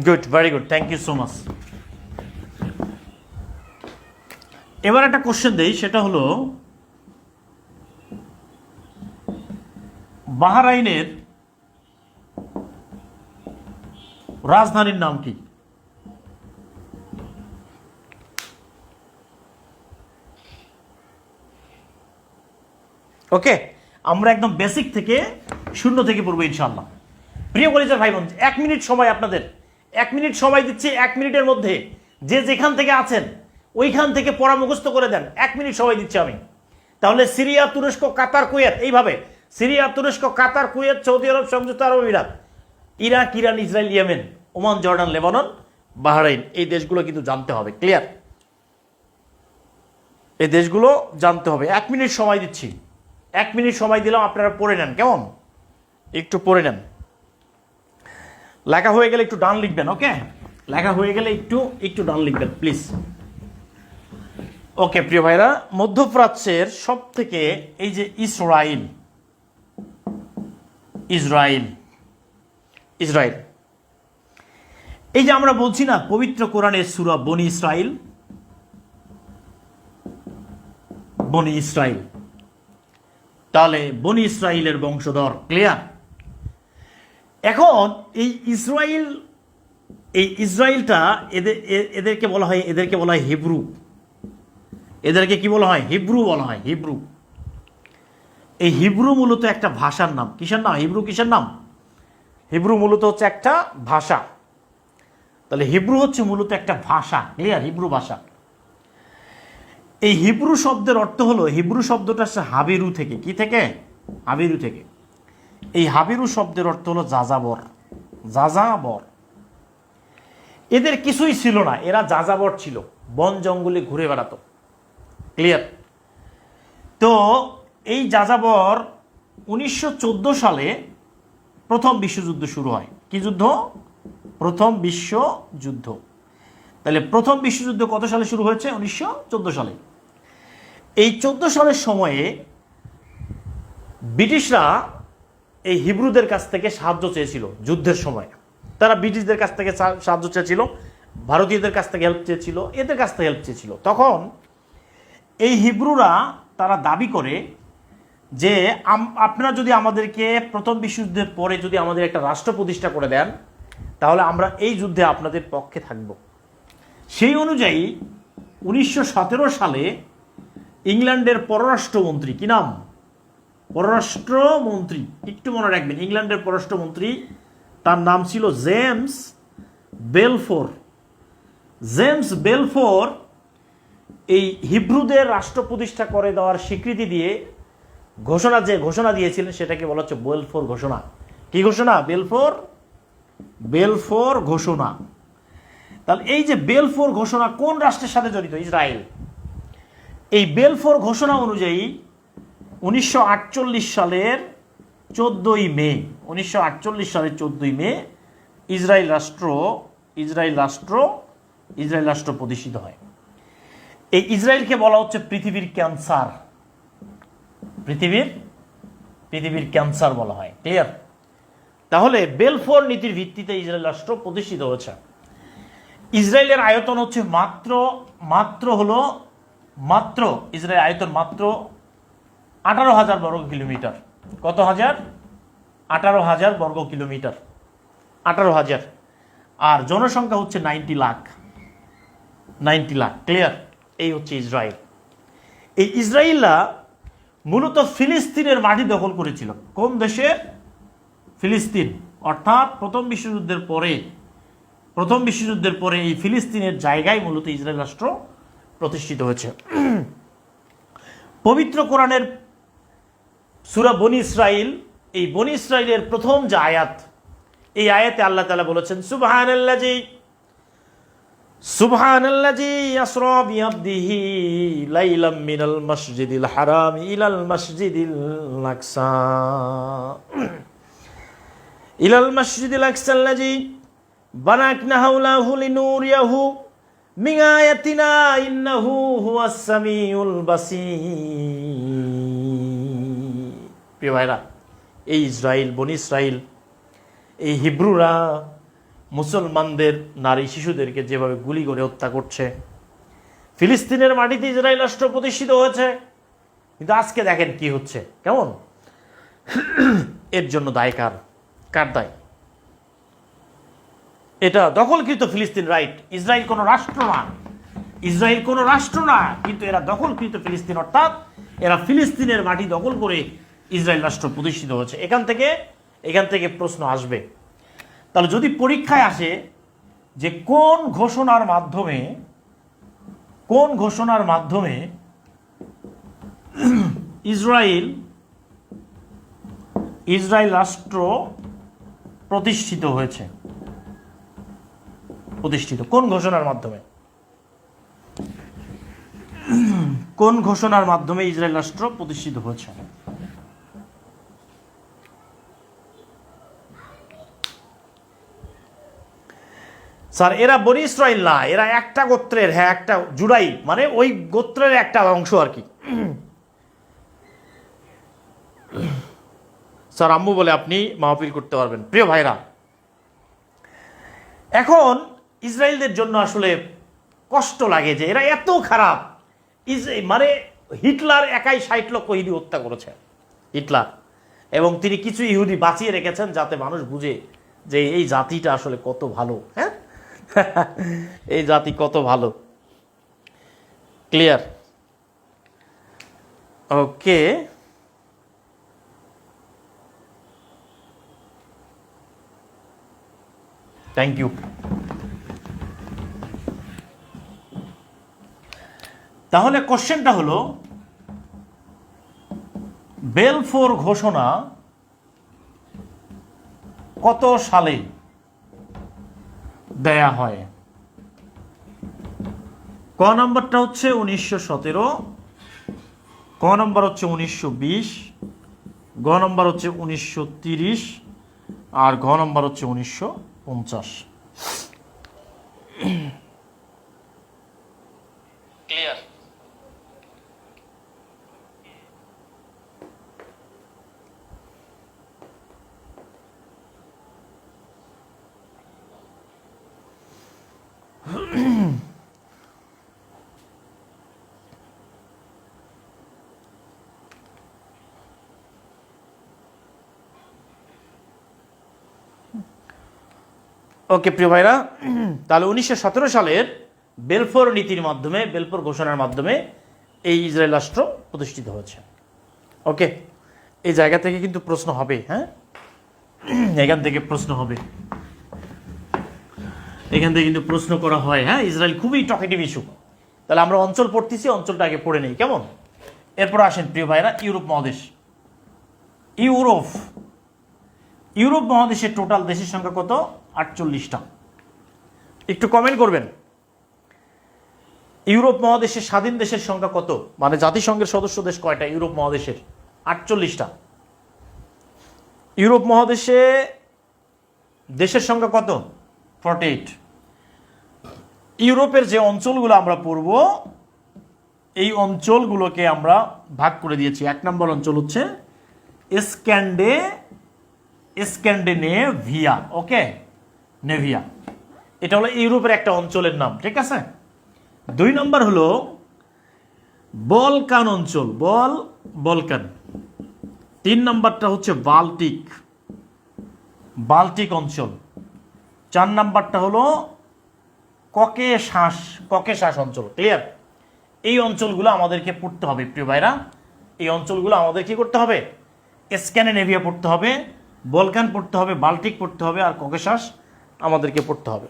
Good, very good, thank you so much. এবার একটা কোশ্চেন দেই, সেটা হলো বাহরাইনের রাজধানীর নাম কি? ওকে, আমরা একদম বেসিক থেকে শূন্য থেকে পড়বো ইনশাআল্লাহ। প্রিয় কলেজের ভাই বোন, 1 মিনিট সময় আপনাদের, 1 মিনিট সময় দিচ্ছি। 1 মিনিটের মধ্যে যে যেখান থেকে আছেন ওইখান থেকে পড়া মুখস্থ করে দেন। 1 মিনিট সময় দিচ্ছি আমি। তাহলে সিরিয়া, তুরস্ক, কাতার, কুয়েত, এইভাবে সিরিয়া, তুরস্ক, কাতার, কুয়েত, সৌদি আরব, সংযুক্ত আরব আমিরাত, Iraq, Iran, Israel, Yemen, Oman, Jordan, Lebanon, Bahrain, এই দেশগুলো কিন্তু জানতে হবে। ক্লিয়ার? এই দেশগুলো জানতে হবে। 1 মিনিট সময় দিচ্ছি। 1 মিনিট সময় দিলাম, আপনারা পড়ে নেন, কেমন? একটু পড়ে নেন। লেখা হয়ে গেলে একটু ডান লিখবেন। ওকে, লেখা হয়ে গেলে একটু ডান লিখবেন প্লিজ। ওকে প্রিয় ভাইরা, মধ্যপ্রাচ্যের সব থেকে এই যে ইসরায়েল, ইসরায়েল, ইসরায়েল, এই যে আমরা বলছি না পবিত্র কোরআনের সূরা বনি ইসরাইল, বনি ইসরাইল, তাহলে বনি ইসরাইলের বংশধর। ক্লিয়ার? এখন এই ইসরায়েল, এই ইসরায়েলটা এদেরকে বলা হয় হিব্রু। এদেরকে কি বলা হয়? হিব্রু বলা হয়, হিব্রু। এই হিব্রু মূলত একটা ভাষার নাম। কিসের নাম? হিব্রু কিসের নাম? হিব্রু মূলত হচ্ছে একটা ভাষা। তাহলে হিব্রু হচ্ছে মূলত একটা ভাষা। ক্লিয়ার? হিব্রু ভাষা। এই হিব্রু শব্দের অর্থ হলো, হিব্রু শব্দটা আসছে হাবিরু থেকে। কি থেকে? হাবিরু থেকে। এই হাবিরু শব্দের অর্থ হলো যাযাবর, যাযাবর। এদের কিছুই ছিল না, এরা যাযাবর ছিল, বন জঙ্গলে ঘুরে বেড়াতো। ক্লিয়ার? তো এই যাযাবর 1914 সালে প্রথম বিশ্বযুদ্ধ শুরু হয়। কি যুদ্ধ? প্রথম বিশ্বযুদ্ধ। তাহলে প্রথম বিশ্বযুদ্ধ কত সালে শুরু হয়েছে? 1914 সালে। এই 14 সালের সময়ে ব্রিটিশরা এই হিব্রুদের কাছ থেকে সাহায্য চেয়েছিল যুদ্ধের সময়। তারা ব্রিটিশদের কাছ থেকে সাহায্য চেয়েছিল, ভারতীয়দের কাছ থেকে হেল্প চেয়েছিল, এদের কাছ থেকে হেল্প চেয়েছিল। তখন এই হিব্রুরা তারা দাবি করে যে আপনারা যদি আমাদেরকে প্রথম বিশ্বযুদ্ধের পরে যদি আমাদের একটা রাষ্ট্র প্রতিষ্ঠা করে দেন, তাহলে আমরা এই যুদ্ধে আপনাদের পক্ষে থাকব। সেই অনুযায়ী 1917 সালে ইংল্যান্ডের পররাষ্ট্রমন্ত্রী, কি নাম? পররাষ্ট্রমন্ত্রী, একটু মনে রাখবেন, ইংল্যান্ডের পররাষ্ট্রমন্ত্রী, তার নাম ছিল জেমস বেলফোর। জেমস বেলফোর এই হিব্রুদের রাষ্ট্র প্রতিষ্ঠা করে দেওয়ার স্বীকৃতি দিয়ে ঘোষণা দিয়েছিলেন, সেটাকে বলা হচ্ছে বেলফোর ঘোষণা। কি ঘোষণা? বেলফোর ঘোষণা। তাহলে এই যে বেলফোর ঘোষণা কোন রাষ্ট্রের সাথে জড়িত? ইসরায়েল। এই বেলফোর ঘোষণা অনুযায়ী 1948 সালের 14ই মে, 1948 সালের 14ই মে ইসরায়েল রাষ্ট্র প্রতিষ্ঠিত হয়। এই ইসরায়েলকে বলা হচ্ছে পৃথিবীর ক্যান্সার। পৃথিবীর ক্যান্সার বলা হয়। ক্লিয়ার? তাহলে বেলফোর নীতির ভিত্তিতে ইসরায়েল রাষ্ট্র প্রতিষ্ঠিত হয়েছে। ইসরায়েলের আয়তন হচ্ছে মাত্র ইসরায়েল আয়তন মাত্র 18,000 বর্গ কিলোমিটার। কত হাজার? 18,000 বর্গ কিলোমিটার, 18,000। আর জনসংখ্যা হচ্ছে 90 লাখ। ক্লিয়ার? এই হচ্ছে ইসরায়েল। এই ইসরায়েলরা মূলত ফিলিস্তিনের মাটি দখল করেছিল। কোন দেশে? ফিলিস্তিন। অর্থাৎ প্রথম বিশ্বযুদ্ধের পরে এই ফিলিস্তিনের জায়গায় মূলত ইসরায়েল রাষ্ট্র প্রতিষ্ঠিত হয়েছে। পবিত্র কোরআনের সূরা বনি ইসরাইল, এই বনি ইসরাইলের প্রথম যে আয়াত, এই আয়াতে আল্লাহ তাআলা বলেছেন সুবহানাল্লাযী আসরা বিআবদিহি লাইলাম মিনাল মাসজিদিল হারাম ইলাল মাসজিদিল আকসা আল্লাযী বারাকনা হাওলাহু লিনুরিয়াহু মিন আয়াতিনা ইন্নাহু হুয়াস সামিউল বাসীর। প্রিয় ভাইরা, এই ইসরায়েল, বনি ইসরায়েল, এই হিব্রুরা মুসলমানদের নারী শিশুদেরকে যেভাবে গুলি করে হত্যা করছে। ফিলিস্তিনের মাটিতে ইসরায়েল রাষ্ট্র প্রতিষ্ঠিত হয়েছে, কিন্তু আজকে দেখেন কি হচ্ছে, কেমন? এর জন্য দায় কার? কার দায়? এটা দখলকৃত ফিলিস্তিন, রাইট? ইসরায়েল কোনো রাষ্ট্র না, ইসরায়েল কোনো রাষ্ট্র না, কিন্তু এরা দখলকৃত ফিলিস্তিন, অর্থাৎ এরা ফিলিস্তিনের মাটি দখল করে ইসরায়েল রাষ্ট্র প্রতিষ্ঠিত হয়েছে। এখান থেকে প্রশ্ন আসবে। তাহলে যদি পরীক্ষায় আসে যে কোন ঘোষণার মাধ্যমে ইসরায়েল রাষ্ট্র প্রতিষ্ঠিত হয়েছে, কোন ঘোষণার মাধ্যমে? কোন ঘোষণার মাধ্যমে ইসরায়েল রাষ্ট্র প্রতিষ্ঠিত হয়েছে? স্যার এরা বনি ইসরায়েল না, এরা একটা গোত্রের, হ্যাঁ একটা জুড়াই, মানে ওই গোত্রের একটা অংশ আর কি। স্যার আম্মু বলে আপনি মাহফিল করতে পারবেন। প্রিয় ভাইরা, এখন ইসরায়েলদের জন্য আসলে কষ্ট লাগে যে এরা এত খারাপ। মানে হিটলার একাই 60 লক্ষ ইহুদি হত্যা করেছে, হিটলার, এবং তিনি কিছু ইহুদি বাঁচিয়ে রেখেছেন যাতে মানুষ বুঝে যে এই জাতিটা আসলে কত ভালো। হ্যাঁ, এই জাতি কত ভালো। ক্লিয়ার? Okay, thank you. তাহলে কোশ্চেনটা হলো, বেলফোর ঘোষণা কত সালে দেয়া হয়? ক নম্বরটা হচ্ছে 1917, ক নম্বর হচ্ছে 1920, গ নম্বর হচ্ছে 1930, আর ঘ নম্বর হচ্ছে 1950। ক্লিয়ার? ওকে প্রিয় ভাইরা, তাহলে 1917 সালের বেলফোর নীতির মাধ্যমে, বেলফোর ঘোষণার মাধ্যমে এই ইসরায়েল রাষ্ট্র প্রতিষ্ঠিত হয়েছে। ওকে, এই জায়গা থেকে কিন্তু প্রশ্ন হবে। হ্যাঁ, এখান থেকে প্রশ্ন হবে, এখান থেকে কিন্তু প্রশ্ন করা হয়। হ্যাঁ, ইসরায়েল খুবই টকেটিভ ইস্যু। তাহলে আমরা অঞ্চল পড়তেছি, অঞ্চলটা আগে পড়ে নেই, কেমন? এরপর আসেন প্রিয় ভাইরা, ইউরোপ মহাদেশ। ইউরোপ মহাদেশের টোটাল দেশের সংখ্যা কত? 48টা। একটু কমেন্ট করবেন। ইউরোপ মহাদেশের স্বাধীন দেশের সংখ্যা কত? মানে জাতিসংঘের সদস্য দেশ কয়টা ইউরোপ মহাদেশের? 48টা। ইউরোপ মহাদেশে দেশের সংখ্যা কত? 48। ইউরোপের যে অঞ্চলগুলো আমরা পড়ব, এই অঞ্চলগুলোকে আমরা ভাগ করে দিয়েছি। 1 নম্বর অঞ্চল হচ্ছে স্ক্যান্ডিনেভিয়া। ওকে, নেভিয়া, এটা হলো ইউরোপের একটা অঞ্চলের নাম, ঠিক আছে? 2 নম্বর হলো বলকান অঞ্চল, বলকান। 3 নম্বরটা হচ্ছে বাল্টিক অঞ্চল। 4 নম্বরটা হলো ককেশাস অঞ্চল। ক্লিয়ার? এই অঞ্চলগুলো আমাদেরকে পড়তে হবে প্রিয় ভাইরা। এই অঞ্চলগুলো আমাদের কি করতে হবে? স্ক্যান্ডিনেভিয়া পড়তে হবে, বলকান পড়তে হবে, বাল্টিক পড়তে হবে, আর ককেশাস আমাদেরকে পড়তে হবে।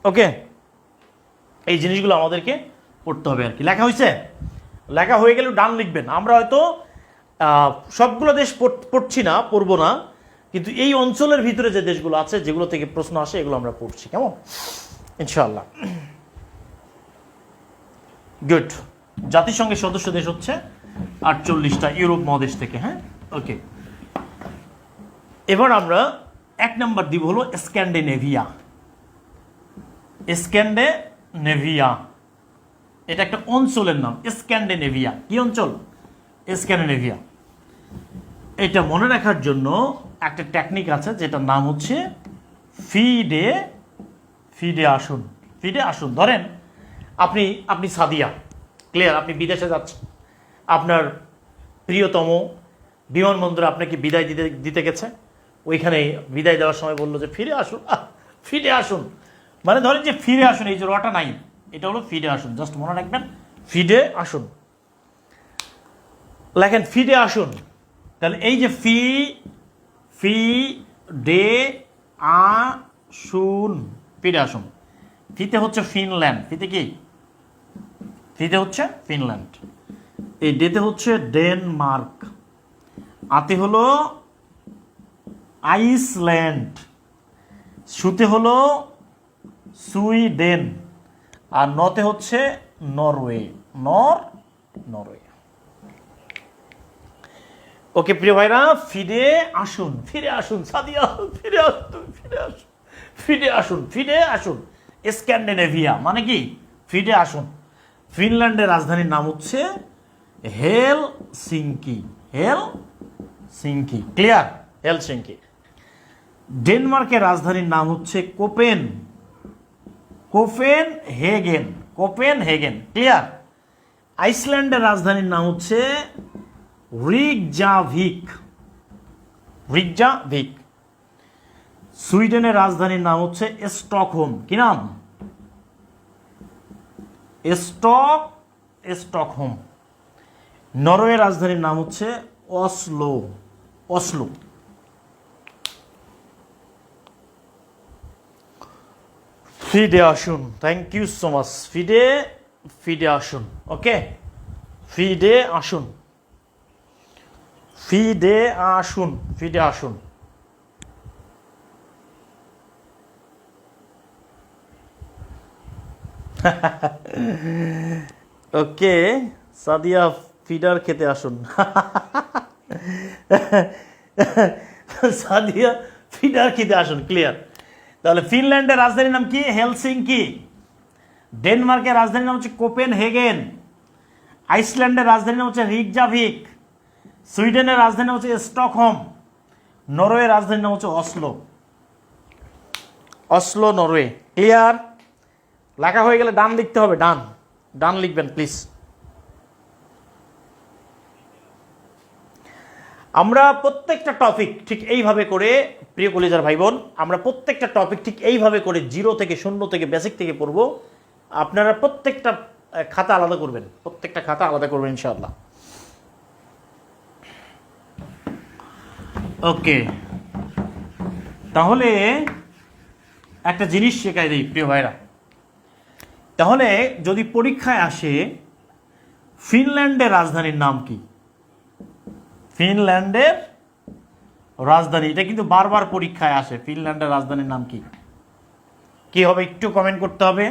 ওকে, এই জিনিসগুলো আমাদেরকে পড়তে হবে আর কি। লেখা হয়েছে? লেখা হয়ে গেলে ডান লিখবেন। আমরা হয়তো সবগুলো দেশ পড়বো না, কিন্তু এই অঞ্চলের ভিতরে যে দেশগুলো আছে, যেগুলো থেকে প্রশ্ন আসে, এগুলো আমরা পড়ছি, কেমন? ইনশাআল্লাহ। গুড। জাতিসংঘের সদস্য দেশ হচ্ছে 48টা ইউরোপ মহাদেশ থেকে। হ্যাঁ, ওকে। এবার আমরা 1 নম্বর দিব হলো স্ক্যান্ডিনেভিয়া। এটা একটা অঞ্চলের নাম, স্ক্যান্ডিনেভিয়া। কি অঞ্চল? স্ক্যান্ডিনেভিয়া। এটা মনে রাখার জন্য একটা টেকনিক আছে, যেটার নাম হচ্ছে ফিডে ফিডে আসুন। ফিডে আসুন, ধরেন আপনি আপনি সাদিয়া, ক্লিয়ার, আপনি বিদেশে যাচ্ছেন, আপনার প্রিয়তম বিমানবন্দরে আপনাকে বিদায় দিতে দিতে গেছে, ওইখানে বিদায় দেওয়ার সময় বললো যে ফিরে আসুন, ফিরে আসুন, মানে ধরেন যে ফিরে আসুন, এই যে রটা নাই, এটা হলো ফিরে আসুন, জাস্ট মনে রাখবেন ফিডে আসুন, লেখেন ফিডে আসুন। তাহলে এই যে ফি ডে আসুন, ফিরে আসুন। ফিতে হচ্ছে ফিনল্যান্ড, ফিতে কি, ফিতে হচ্ছে ফিনল্যান্ড, এই ডেতে হচ্ছে ডেনমার্ক, আতে হলো আইসল্যান্ড, সুতে হলো সুইডেন, আর নতে হচ্ছে নরওয়ে, নরওয়ে। ওকে প্রিয় ভাইরা, ফিরে আসুন, ফিরে আসুন সাদিয়া, ফিরে আসুন, ফিরে আসুন, ফিরে আসুন, ফিরে আসুন। স্ক্যান্ডিনেভিয়া মানে কি, ফিরে আসুন। ফিনল্যান্ডের রাজধানীর নাম হচ্ছে হেলসিঙ্কি, হেলসিঙ্কি, ক্লিয়ার, হেলসিঙ্কি। ডেনমার্কের রাজধানীর নাম হচ্ছে কোপেনহেগেন, কোপেনহেগেন, ক্লিয়ার। আইসল্যান্ডের রাজধানীর নাম হচ্ছে রিকজাভিক, রিকজাভিক। সুইডেনের রাজধানীর নাম হচ্ছে স্টকহোম, কি নাম, স্টকহোম। নরওয়ের রাজধানীর নাম হচ্ছে অসলো, অসলো। ফিডে আসুন, থ্যাংক ইউ সো মাচ। ফিডে আসুন, ওকে, ফিডে আসুন, ফিডে আসুন, ফিডে আসুন। ওকে সাদিয়া, ফিডার খেতে আসুন। সাদিয়া ফিডার খেতে আসুন, ক্লিয়ার। তাহলে ফিনল্যান্ডের রাজধানীর নাম কি, হেলসিঙ্কি। ডেনমার্কের রাজধানীর নাম হচ্ছে কোপেনহেগেন। আইসল্যান্ডের রাজধানীর নাম হচ্ছে রিকজাভিক। সুইডেনের রাজধানী নাম হচ্ছে স্টকহোম। নরওয়ের রাজধানীর নাম হচ্ছে অসলো, অসলো, নরওয়ে, ক্লিয়ার। লেখা হয়ে গেলে ডান লিখতে হবে, ডান, ডান লিখবেন প্লিজ। আমরা প্রত্যেকটা টপিক ঠিক এইভাবে করে, প্রিয় কলেজার ভাই বোন, আমরা প্রত্যেকটা টপিক ঠিক এইভাবে করে জিরো থেকে, শূন্য থেকে, বেসিক থেকে পড়ব। আপনারা প্রত্যেকটা খাতা আলাদা করবেন, প্রত্যেকটা খাতা আলাদা করবেন ইনশাআল্লাহ। ওকে, তাহলে একটা জিনিস শেখাই দিই প্রিয় ভাইরা। তাহলে যদি পরীক্ষায় আসে ফিনল্যান্ডের রাজধানীর নাম কি, ফিনল্যান্ডের রাজধানী, এটা কিন্তু বারবার পরীক্ষায় আসে, ফিনল্যান্ডের রাজধানীর নাম কি, কি হবে একটু কমেন্ট করতে হবে।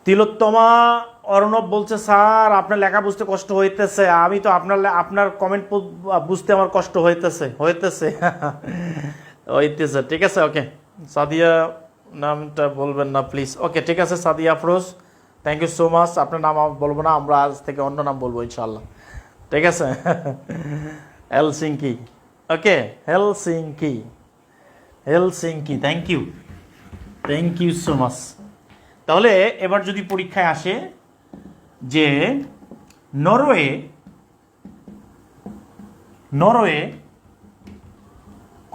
তিলোত্তমা অর্ণব বলছে স্যার আপনার লেখা বুঝতে কষ্ট হইতেছে। আমি তো আপনার কমেন্ট বুঝতে আমার কষ্ট হইতেছে হইতেছে, ঠিক আছে, ওকে। সাদিয়া নামটা বলবেন না প্লিজ, ওকে ঠিক আছে। Sadia Afroz, thank you so much. আপনার নাম বলবো না, আমরা আজ থেকে অন্য নাম বলবো ইনশাল্লাহ, ঠিক আছে। Helsinki, okay, Helsinki, Helsinki, thank you so much. তাহলে এবার যদি পরীক্ষায় আসে যে নরওয়ে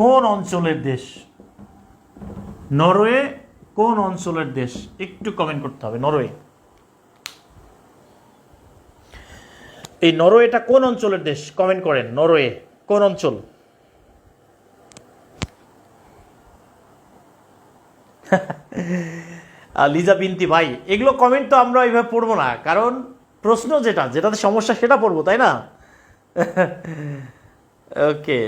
কোন অঞ্চলের দেশ, নরওয়ে কোন অঞ্চলের দেশ, একটু কমেন্ট করতে হবে। নরওয়ে, এই নরওয়েটা কোন অঞ্চলের দেশ, কমেন্ট করেন। নরওয়ে কোন অঞ্চল? লিজা বিনতি ভাই, এগুলো কমেন্ট তো আমরা এইভাবে পড়বো না, কারণ প্রশ্ন যেটাতে সমস্যা সেটা পড়বো, তাই না? ওকে,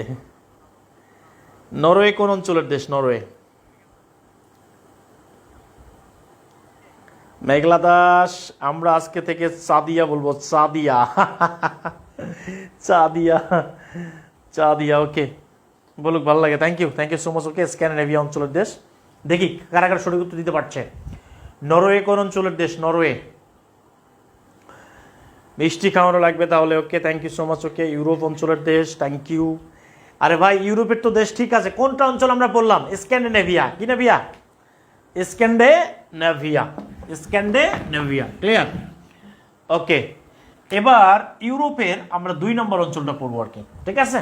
নরওয়ে কোন অঞ্চলের দেশ? নরওয়ে। মেঘলা দাস, আমরা আজকে থেকে চাঁদিয়া বলবো, চাঁদিয়া, চাঁদিয়া, চাঁদিয়া, ওকে। বলুক ভালো লাগে, thank you so much. Okay, Scandinavia অঞ্চলের দেশ। দেখি কারা কারা সঠিক উত্তর দিতে পারছে। নরওয়ে কোন অঞ্চলের দেশ? নরওয়ে। মিষ্টি খাওয়ানো লাগবে তাহলে। Okay, thank you so much. Okay, Europe অঞ্চলের দেশ, থ্যাংক ইউ। আরে ভাই, ইউরোপের তো দেশ ঠিক আছে, কোনটা অঞ্চল আমরা বললাম? স্ক্যান্ডিনেভিয়া। কি নেভিয়া? Scandinavia, Scandinavia. ক্লিয়ার? ওকে, এবার ইউরোপের আমরা 2 নম্বর অঞ্চলটা পড়বো আর কি, ঠিক আছে?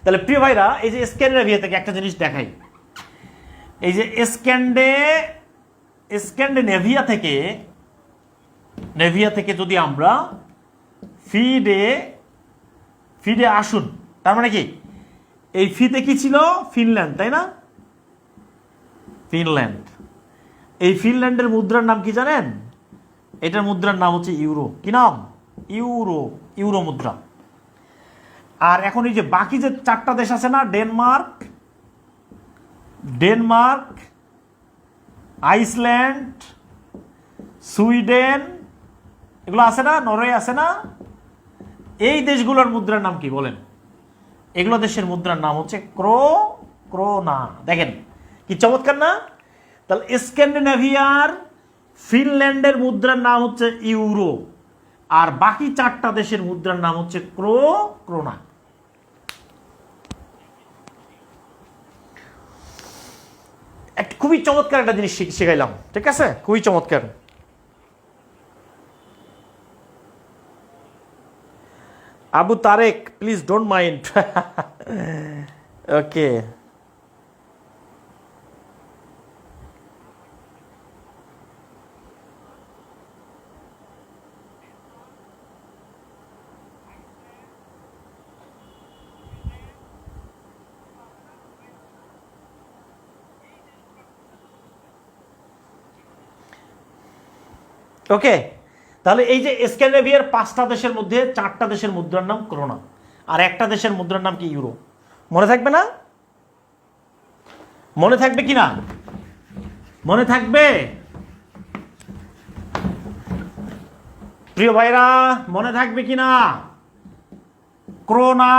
তাহলে প্রিয় ভাইরা, এই যে স্ক্যান্ডিনেভিয়া থেকে একটা জিনিস দেখাই। এই যে স্ক্যান্ডিনেভিয়া থেকে যদি আমরা ফিডে আসুন, তার মানে কি এই ফিতে কি ছিল? ফিনল্যান্ড, তাই না? ফিনল্যান্ড। এই ফিনল্যান্ডের মুদ্রার নাম কি জানেন? এটার মুদ্রার নাম হচ্ছে ইউরো। কি নাম? ইউরো মুদ্রা। আর এখন এই যে বাকি যে 4টা দেশ আছে না, ডেনমার্ক, আইসল্যান্ড, সুইডেন, এগুলো আছে না, নরওয়ে আছে না, এই দেশগুলোর মুদ্রার নাম কি বলেন? এগুলো দেশের মুদ্রার নাম হচ্ছে ক্রোনা। দেখেন কি চমৎকার না? তাহলে স্ক্যান্ডিনেভিয়ার, ফিনল্যান্ডের মুদ্রার নাম হচ্ছে ইউরো, আর বাকি 4টা দেশের মুদ্রার নাম হচ্ছে ক্রোনা। একটা খুবই চমৎকার একটা জিনিস শিখাইলাম, ঠিক আছে? খুবই চমৎকার। Abu Tarek, please don't mind. Okay, okay. তাহলে এই যে স্ক্যান্ডিনেভিয়ার 5টা দেশের মধ্যে 4টা দেশের মুদ্রার নাম ক্রোনা, আর একটা দেশের মুদ্রার নাম কি? ইউরো। মনে থাকবে না? মনে থাকবে কি না? মনে থাকবে প্রিয় ভাইরা? মনে থাকবে কি না? ক্রোনা।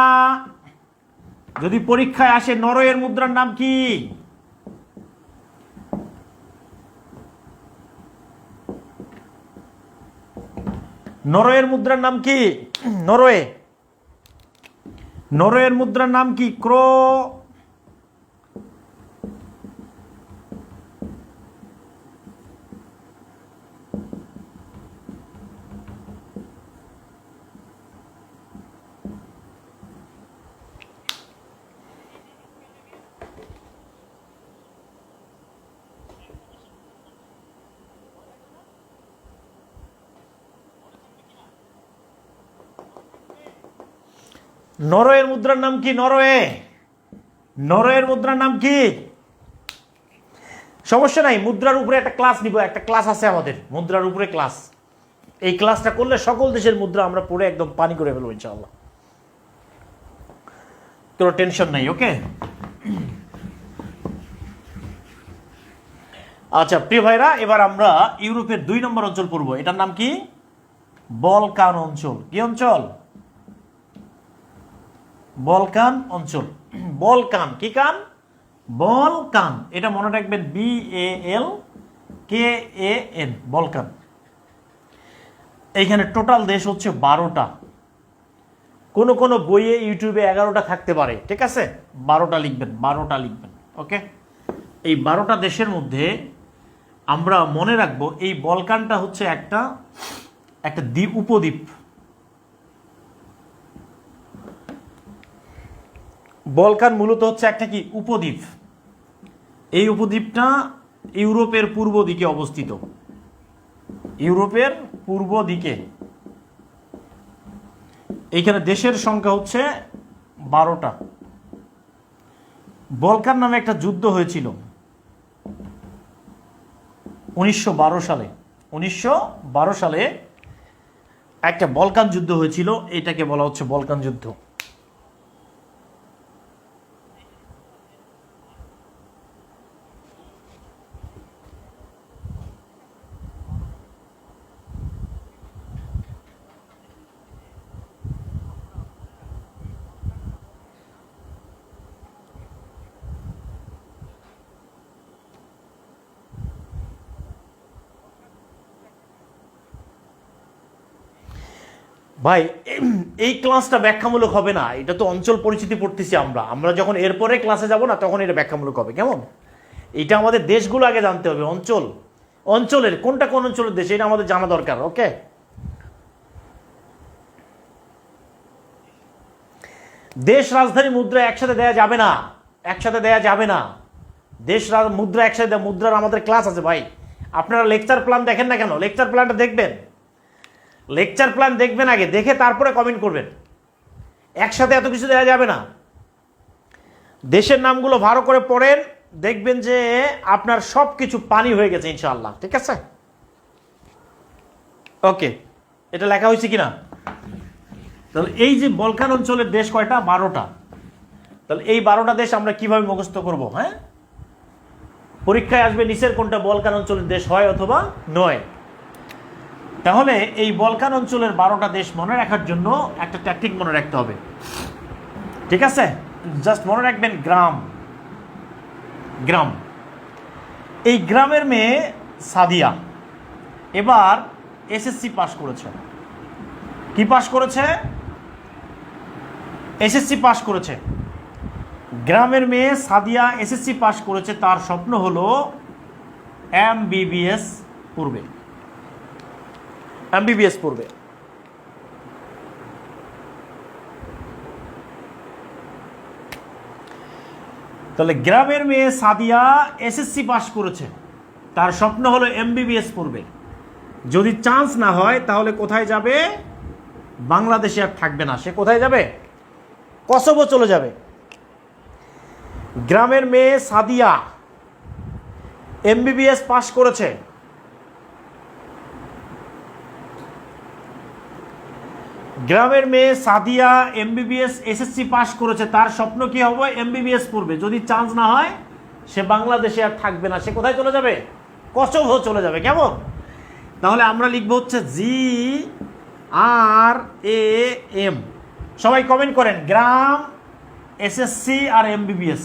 যদি পরীক্ষায় আসে, নরওয়ের মুদ্রার নাম কি? নরওয়ের মুদ্রার নাম কি? নরওয়ের মুদ্রার নাম কি? নরওয়ের মুদ্রার নাম কি? নরওয়ের মুদ্রার নাম কি? সমস্যা নাই, মুদ্রার উপরে একটা ক্লাস নিব, একটা ক্লাস আছে আমাদের মুদ্রার উপরে ক্লাস। এই ক্লাসটা করলে সকল দেশের মুদ্রা আমরা পড়ে একদম পানি করে ফেলবো ইনশাআল্লাহ, কোনো টেনশন নাই। ওকে, আচ্ছা প্রিয় ভাইরা, এবার আমরা ইউরোপের 2 নম্বর অঞ্চল পড়বো। এটার নাম কি? বলকান অঞ্চল। কি অঞ্চল? বলকান অঞ্চল। বলকান, কি কান? বলকান। এটা মনে রাখবেন, BALKAN, বলকান। এইখানে টোটাল দেশ হচ্ছে 12টা। কোনো কোনো বইয়ে, ইউটিউবে 11টা থাকতে পারে, ঠিক আছে? 12টা লিখবেন, 12টা লিখবেন। ওকে, এই 12টা দেশের মধ্যে আমরা মনে রাখবো এই বলকানটা হচ্ছে একটা উপদ্বীপ। বলকান মূলত হচ্ছে একটা কি? উপদ্বীপ। এই উপদ্বীপটা ইউরোপের পূর্ব দিকে অবস্থিত। ইউরোপের পূর্ব দিকে। এইখানে দেশের সংখ্যা হচ্ছে 12টা। বলকান নামে একটা যুদ্ধ হয়েছিল 1912 সালে। 1912 সালে একটা বলকান যুদ্ধ হয়েছিল, এটাকে বলা হচ্ছে বলকান যুদ্ধ। ভাই এই ক্লাসটা ব্যাখ্যামূলক হবে না, এটা তো অঞ্চল পরিচিতি পড়তেছি আমরা, আমরা যখন এরপরে ক্লাসে যাব না তখন এটা ব্যাখ্যামূলক হবে। কেমন? এটা আমাদের দেশগুলো আগে জানতে হবে, অঞ্চল, অঞ্চলের কোনটা কোন অঞ্চলের দেশ এটা আমাদের জানা দরকার। ওকে, দেশ রাজধানী মুদ্রা একসাথে দেয়া যাবে না, একসাথে দেয়া যাবে না। দেশ মুদ্রা একসাথে, মুদ্রার আমাদের ক্লাস আছে ভাই। আপনারা লেকচার প্ল্যান দেখেন না কেন? লেকচার প্ল্যানটা দেখবেন, লেকচার প্ল্যান দেখবেন আগে, দেখে তারপরে কমেন্ট করবেন। একসাথে এত কিছু দেওয়া যাবে না। দেশের নামগুলো ভালো করে পড়েন, দেখবেন যে আপনার সব কিছু পানি হয়ে গেছে ইনশাআল্লাহ। ঠিক আছে, ওকে, এটা লেখা হয়েছে কিনা? তাহলে এই যে বলকান অঞ্চলের দেশ কয়টা? 12টা। তাহলে এই 12টা দেশ আমরা কিভাবে মুখস্থ করব? হ্যাঁ, পরীক্ষায় আসবে নিচের কোনটা বলকান অঞ্চলের দেশ হয় অথবা নয়। তাহলে এই বলকান অঞ্চলের 12টা দেশ মনে রাখার জন্য একটা ট্যাকটিক মনে রাখতে হবে। ঠিক আছে, জাস্ট মনে রাখবেন গ্রাম, গ্রাম। এই গ্রামের মেয়ে সাদিয়া এবার এসএসসি পাশ করেছে। কি পাশ করেছে? এসএসসি পাশ করেছে। গ্রামের মেয়ে সাদিয়া এসএসসি পাশ করেছে, তার স্বপ্ন হলো এমবিবিএস পড়বে, এমবিবিএস পড়বে। তাহলে গ্রামের মেয়ে সাদিয়া এসএসসি পাশ করেছে, তার স্বপ্ন হলো এমবিবিএস পড়বে। যদি চান্স না হয় তাহলে কোথায় যাবে? বাংলাদেশে আর থাকবে না, সে কোথায় যাবে? কসোভো চলে যাবে। গ্রামের মেয়ে সাদিয়া এমবিবিএস পাশ করেছে, গ্রামের মেয়ে সাদিয়া এমবিবিএস এসএসসি পাশ করেছে, তার স্বপ্ন কি হবে? এমবিবিএস পড়বে। যদি চান্স না হয় সে বাংলাদেশে আর থাকবে না, সে কোথায় চলে যাবে? কসোভো চলে যাবে। কেমন? তাহলে আমরা লিখবো হচ্ছে GRAM। সবাই কমেন্ট করেন গ্রাম, এসএসসি আর এমবিবিএস।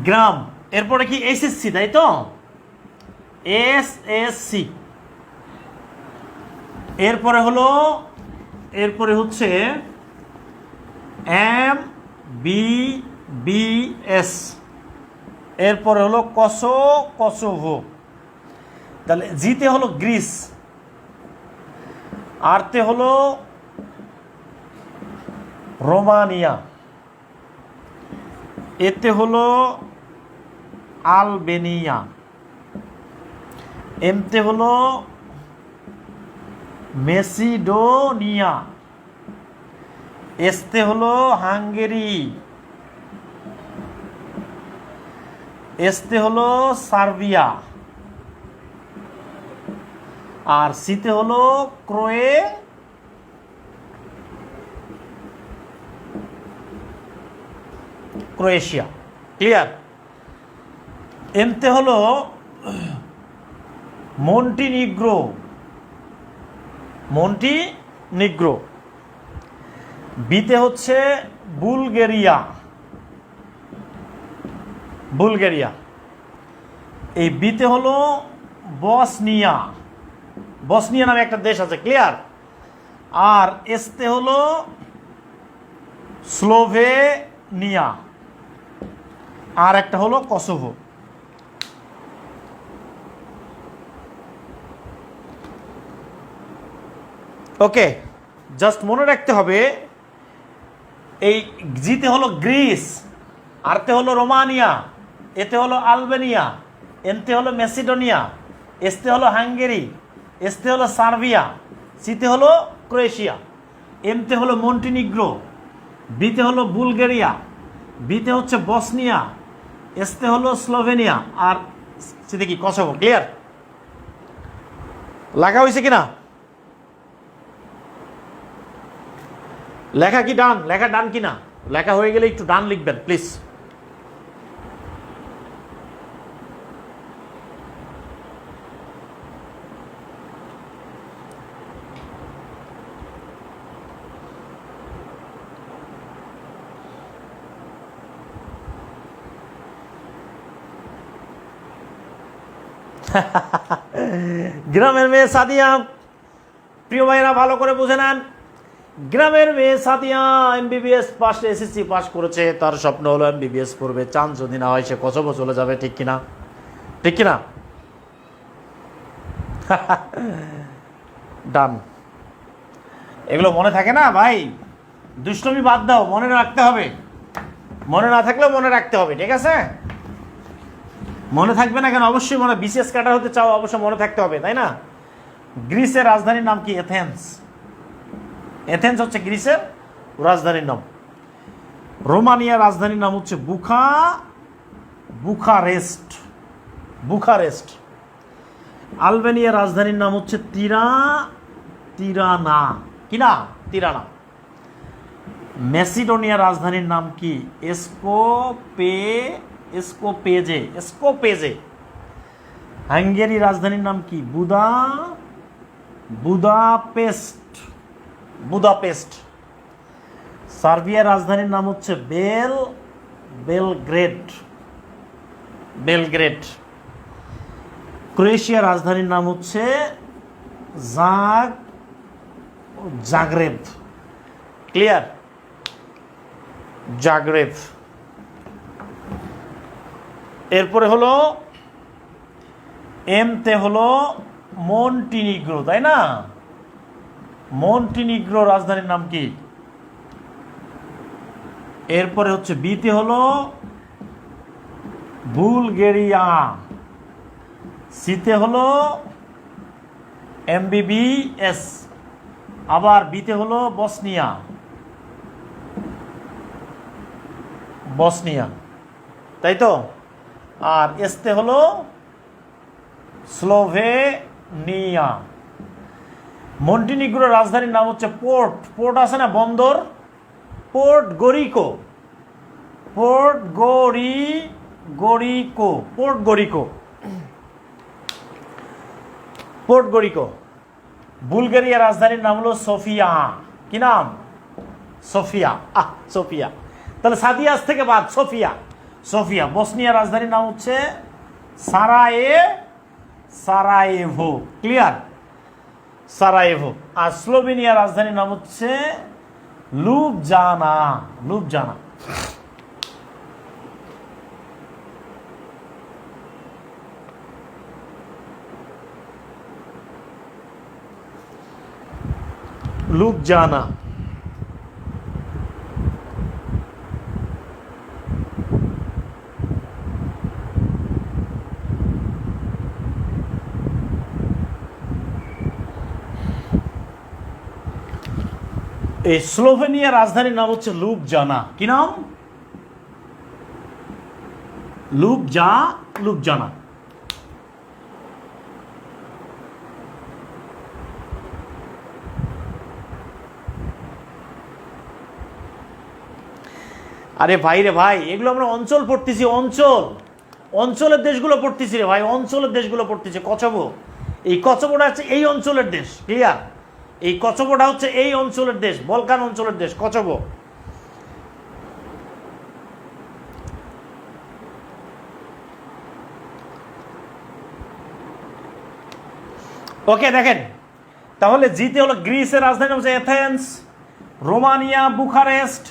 গ্রাম, এরপরে কি এসএসসি, তাই তো? এসএসসি, এরপরে হলো, এরপরে হচ্ছে এমবিবিএস, এরপরে হলো কসোভো। তাহলে জিতে হলো গ্রিস, আরতে হলো রোমানিয়া, এতে হলো আলবেনিয়া, এমতে হলো মেসিডোনিয়া, এসতে হলো হাঙ্গেরি, এসতে হলো সার্বিয়া, আর সিতে হলো ক্রোয়েশিয়া। ক্লিয়ার? এমতে হলো মন্টিনিগ্রো, মন্টিনিগ্রো। বিতে হচ্ছে বুলগেরিয়া, বুলগেরিয়া। এই বিতে হলো বসনিয়া, বসনিয়া নামে একটা দেশ আছে। ক্লিয়ার? আর এসতে হলো স্লোভেনিয়া, আর একটা হলো কসোভো। ওকে, জাস্ট মনে রাখতে হবে এই জিতে হলো গ্রিস, আরতে হলো রোমানিয়া, এতে হলো আলবেনিয়া, এনতে হলো মেসিডোনিয়া, এসতে হলো হাঙ্গেরি, এসতে হলো সার্বিয়া, সিতে হলো ক্রোয়েশিয়া, এমতে হলো মন্টিনিগ্রো, বিতে হলো বুলগেরিয়া, বিতে হচ্ছে বসনিয়া, এসতে হলো স্লোভেনিয়া, আর সিতে কি কসোভো। ক্লিয়ার? লেখা হয়েছে কিনা? লেখা কি ডান? লেখা ডান কিনা? লেখা হয়ে গেলে একটু ডান লিখবেন প্লিজ। গ্রামের মেয়ে সাদিয়া, প্রিয় ভাইরা ভালো করে বুঝে নেন, গ্রামের মেয়ে Sadia MBBS pass, SSC pass করেছে, তার স্বপ্ন হলো এমবিবিএস করবে। চান্স যদি না হয় সে কসবো চলে যাবে, ঠিক কিনা? ঠিক কিনা? ডান। এগুলো মনে থাকে না ভাই, দুষ্টমি বাদ দাও, মনে রাখতে হবে। মনে না থাকলেও মনে রাখতে হবে, ঠিক আছে? মনে থাকবে না কেন? অবশ্যই মনে, বিসিএস ক্যাডার হতে চাও অবশ্যই মনে থাকতে হবে, তাই না? গ্রিসের রাজধানীর নাম কি? এথেন্স। এথেন্স হচ্ছে গ্রিসের রাজধানীর নাম। রোমানিয়ার রাজধানীর নাম হচ্ছে বুখারেস্ট। বুখারেস্ট। আলবেনিয়ার রাজধানীর নাম হচ্ছে তিরানা। কি না? তিরানা। মেসিডোনিয়ার রাজধানীর নাম কি? স্কোপেজে। হাঙ্গেরির রাজধানীর নাম কি? বুদাপেস্ট। সার্বিয়ার রাজধানীর নাম হচ্ছে বেলগ্রেড। ক্রোয়েশিয়ার রাজধানীর নাম হচ্ছে জাগরেব। ক্লিয়ার? জাগরেব। এরপরে হলো এমতে হলো মন্টিনিগ্রো, তাই না? মন্টিনিগ্রো রাজধানীর নাম কি? এরপরে হচ্ছে বিতে হলো বুলগেরিয়া, সিতে হলো এমবিবিএস, আবার বিতে হলো বসনিয়া, তাই তো? আর এসতে হলো স্লোভেনিয়া। মন্টিনিগ্রোর রাজধানীর নাম হচ্ছে পোর্ট আছে না, বন্দর, পোর্ট গরিকো। বুলগেরিয়ার রাজধানীর নাম হলো সোফিয়া। কি নাম? সোফিয়া। তাহলে সাদিয়াস থেকে বাদ, সোফিয়া। বসনিয়ার রাজধানীর নাম হচ্ছে সারায়েভো। ক্লিয়ার? সারায়েভো। আর স্লোভেনিয়ার রাজধানীর নাম হচ্ছে লুবজানা। এই স্লোভেনিয়ার রাজধানীর নাম হচ্ছে লুবজানা। কি নাম? লুবজানা। আরে ভাই রে ভাই, এগুলো আমরা অঞ্চল পড়তেছি, অঞ্চলের দেশগুলো পড়তেছি রে ভাই, অঞ্চলের দেশগুলো পড়তেছি। কচবো, এই কচবোটা হচ্ছে এই অঞ্চলের দেশ। ক্লিয়ার? এই কচবোটা হচ্ছে এই অঞ্চলের দেশ, বলকান অঞ্চলের দেশ কচবো। ওকে, দেখেন তাহলে জিতে হলো গ্রিসের রাজধানী হচ্ছে Athens, Romania Bucharest,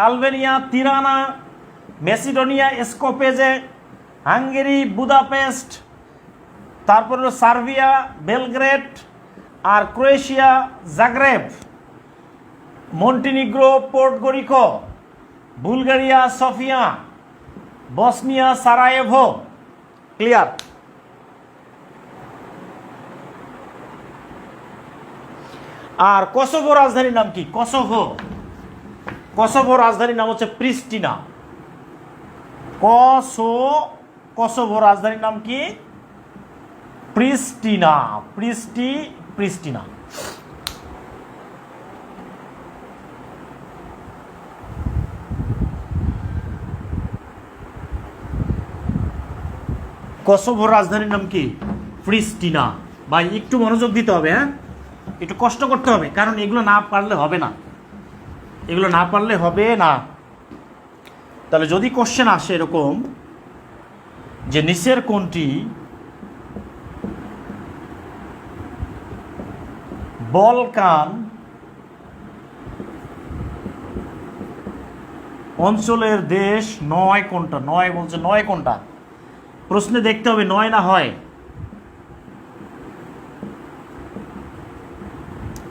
Albania Tirana, Macedonia Skopje, Hungary Budapest, তারপর হলো সার্বিয়া বেলগ্রেড, আর Croatia Zagreb, Montenegro Podgorica, Bulgaria Sofia, Bosnia Sarajevo. Clear? আর কসোভো রাজধানীর নাম কি? কসোভো রাজধানীর নাম হচ্ছে প্রিস্টিনা। কসোভো রাজধানীর নাম কি? প্রিস্টিনা। কসোভোর রাজধানীর নাম কি? প্রিস্টিনা। ভাই একটু মনোযোগ দিতে হবে, হ্যাঁ, একটু কষ্ট করতে হবে, কারণ এগুলো না পারলে হবে না। তাহলে যদি কোশ্চেন আসে এরকম যে নিচের কোনটি বলকান অঞ্চলের দেশ 9 কোনটা? 9 বলছে, 9 কোনটা? প্রশ্নে দেখতে হবে 9 না হয়।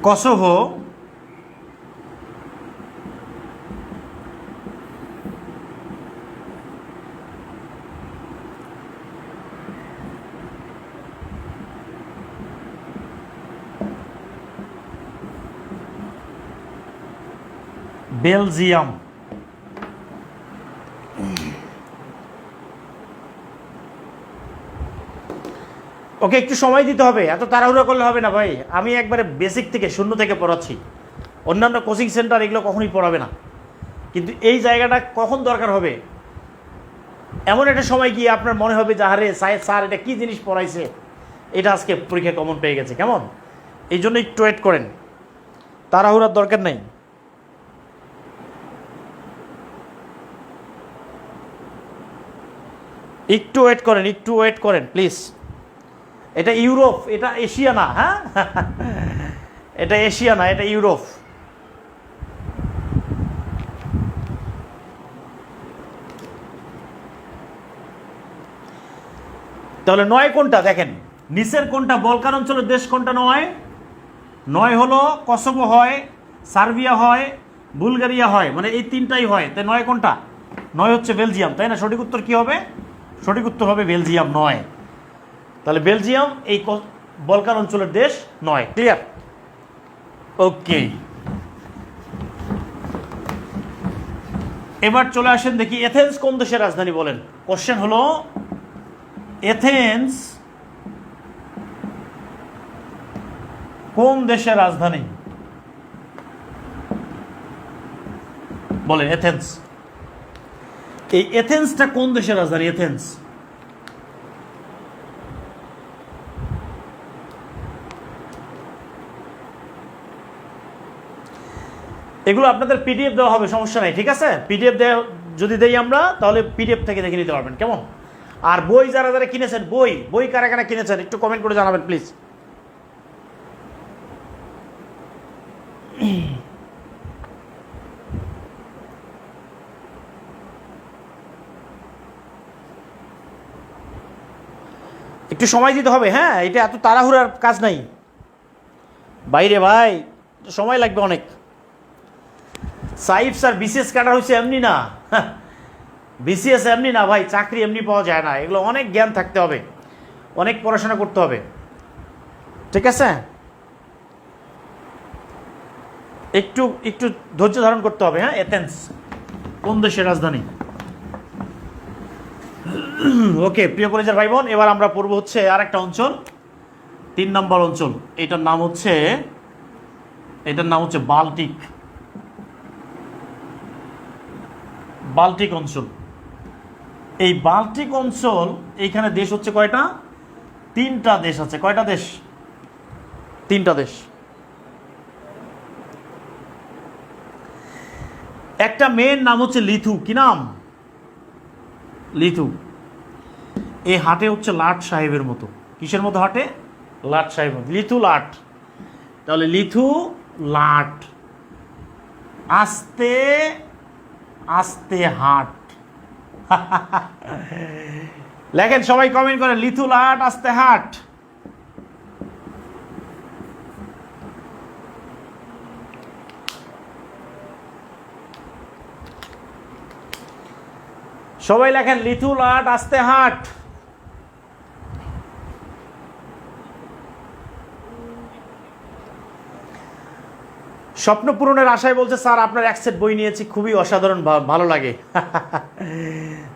Kosovo, Belgium. ওকে, একটু সময় দিতে হবে, এত তাড়াহুড়ো করলে হবে না ভাই। আমি একবারে বেসিক থেকে, শূন্য থেকে পড়াচ্ছি। অন্যান্য কোচিং সেন্টার এগুলো কখনোই পড়াবে না, কিন্তু এই জায়গাটা কখন দরকার হবে, এমন একটা সময় গিয়ে আপনার মনে হবে যে আরে স্যার এটা কী জিনিস পড়াইছে, এটা আজকে পরীক্ষা কমন পেয়ে গেছে। কেমন? এই জন্য একটু ওয়েট করেন, তাড়াহুড়ার দরকার নেই। একটু ওয়েট করেন, একটু ওয়েট করেন প্লিজ। এটা ইউরোপ, এটা এশিয়া না। হ্যাঁ, এটা এশিয়া না, এটা ইউরোপ। তাহলে 9 কোনটা দেখেন, নিচের কোনটা? বলকান অঞ্চলের দেশ কোনটা? 9 হলো কসোভো হয়, সার্বিয়া হয়, বুলগেরিয়া হয়, মানে এই তিনটাই হয়। তাই 9 কোনটা? 9 হচ্ছে বেলজিয়াম, তাই না? সঠিক উত্তর কি হবে? সঠিক উত্তর হবে বেলজিয়াম, 9। তাহলে বেলজিয়াম এই বলকান অঞ্চলের দেশ 9। ক্লিয়ার? ওকে, এবার চলে আসেন দেখি এথেন্স কোন দেশের রাজধানী বলেন। কোশ্চেন হলো এথেন্স কোন দেশের রাজধানী বলেন। এথেন্স, এই এথেন্সটা কোন দেশের রাজধানী? এথেন্স এগুলো আপনাদের পিডিএফ দেওয়া হবে, সমস্যা নাই, ঠিক আছে? পিডিএফ যদি দেই আমরা, তাহলে পিডিএফ থেকে দেখে নিতে পারবেন। কেমন? আর বই যারা যারা কিনেছেন, বই কারা কারা কিনেছেন একটু কমেন্ট করে জানাবেন প্লিজ। একটু সময় দিতে হবে, হ্যাঁ, এটা এত তাড়াহুড়ার কাজ নাই বাইরে ভাই, সময় লাগবে অনেক। সাইফ স্যার বিসিএস কাটার হচ্ছে এমনি না, বিসিএস এমনি না ভাই, চাকরি এমনি পাওয়া যায় না, এগুলো অনেক জ্ঞান থাকতে হবে, অনেক পড়াশোনা করতে হবে, ঠিক আছে? একটু একটু ধৈর্য ধারণ করতে হবে। হ্যাঁ, এথেন্স কোন দেশের রাজধানী? ওকে প্রিয় কলেজের ভাই বোন, এবার আমরা পড়বো হচ্ছে আর একটা অঞ্চল, 3 নম্বর অঞ্চল। এটার নাম হচ্ছে বাল্টিক। বাল্টিক অঞ্চল। এই বাল্টিক অঞ্চল, এইখানে দেশ হচ্ছে কয়টা? 3টা দেশ আছে। কয়টা দেশ? 3টা দেশ। একটা মেয়ের নাম হচ্ছে লিথু। কি নাম? লিথু। এই হাটে হচ্ছে লাট সাহেবের মতো। কিসের মতো হাটে? লাট সাহেব, লিথু লাট। তাহলে লিথু লাট, আস্তে আস্তে হাট। লেখেন সবাই, কমেন্ট করেন, লিথু লাট আস্তে হাট। সবাই লেখেন লিথু লাট আস্তে হাট। স্বপ্ন পূরণের আশায় বলছে স্যার আপনার এক সেট বই নিয়েছি, খুবই অসাধারণ, ভালো লাগে।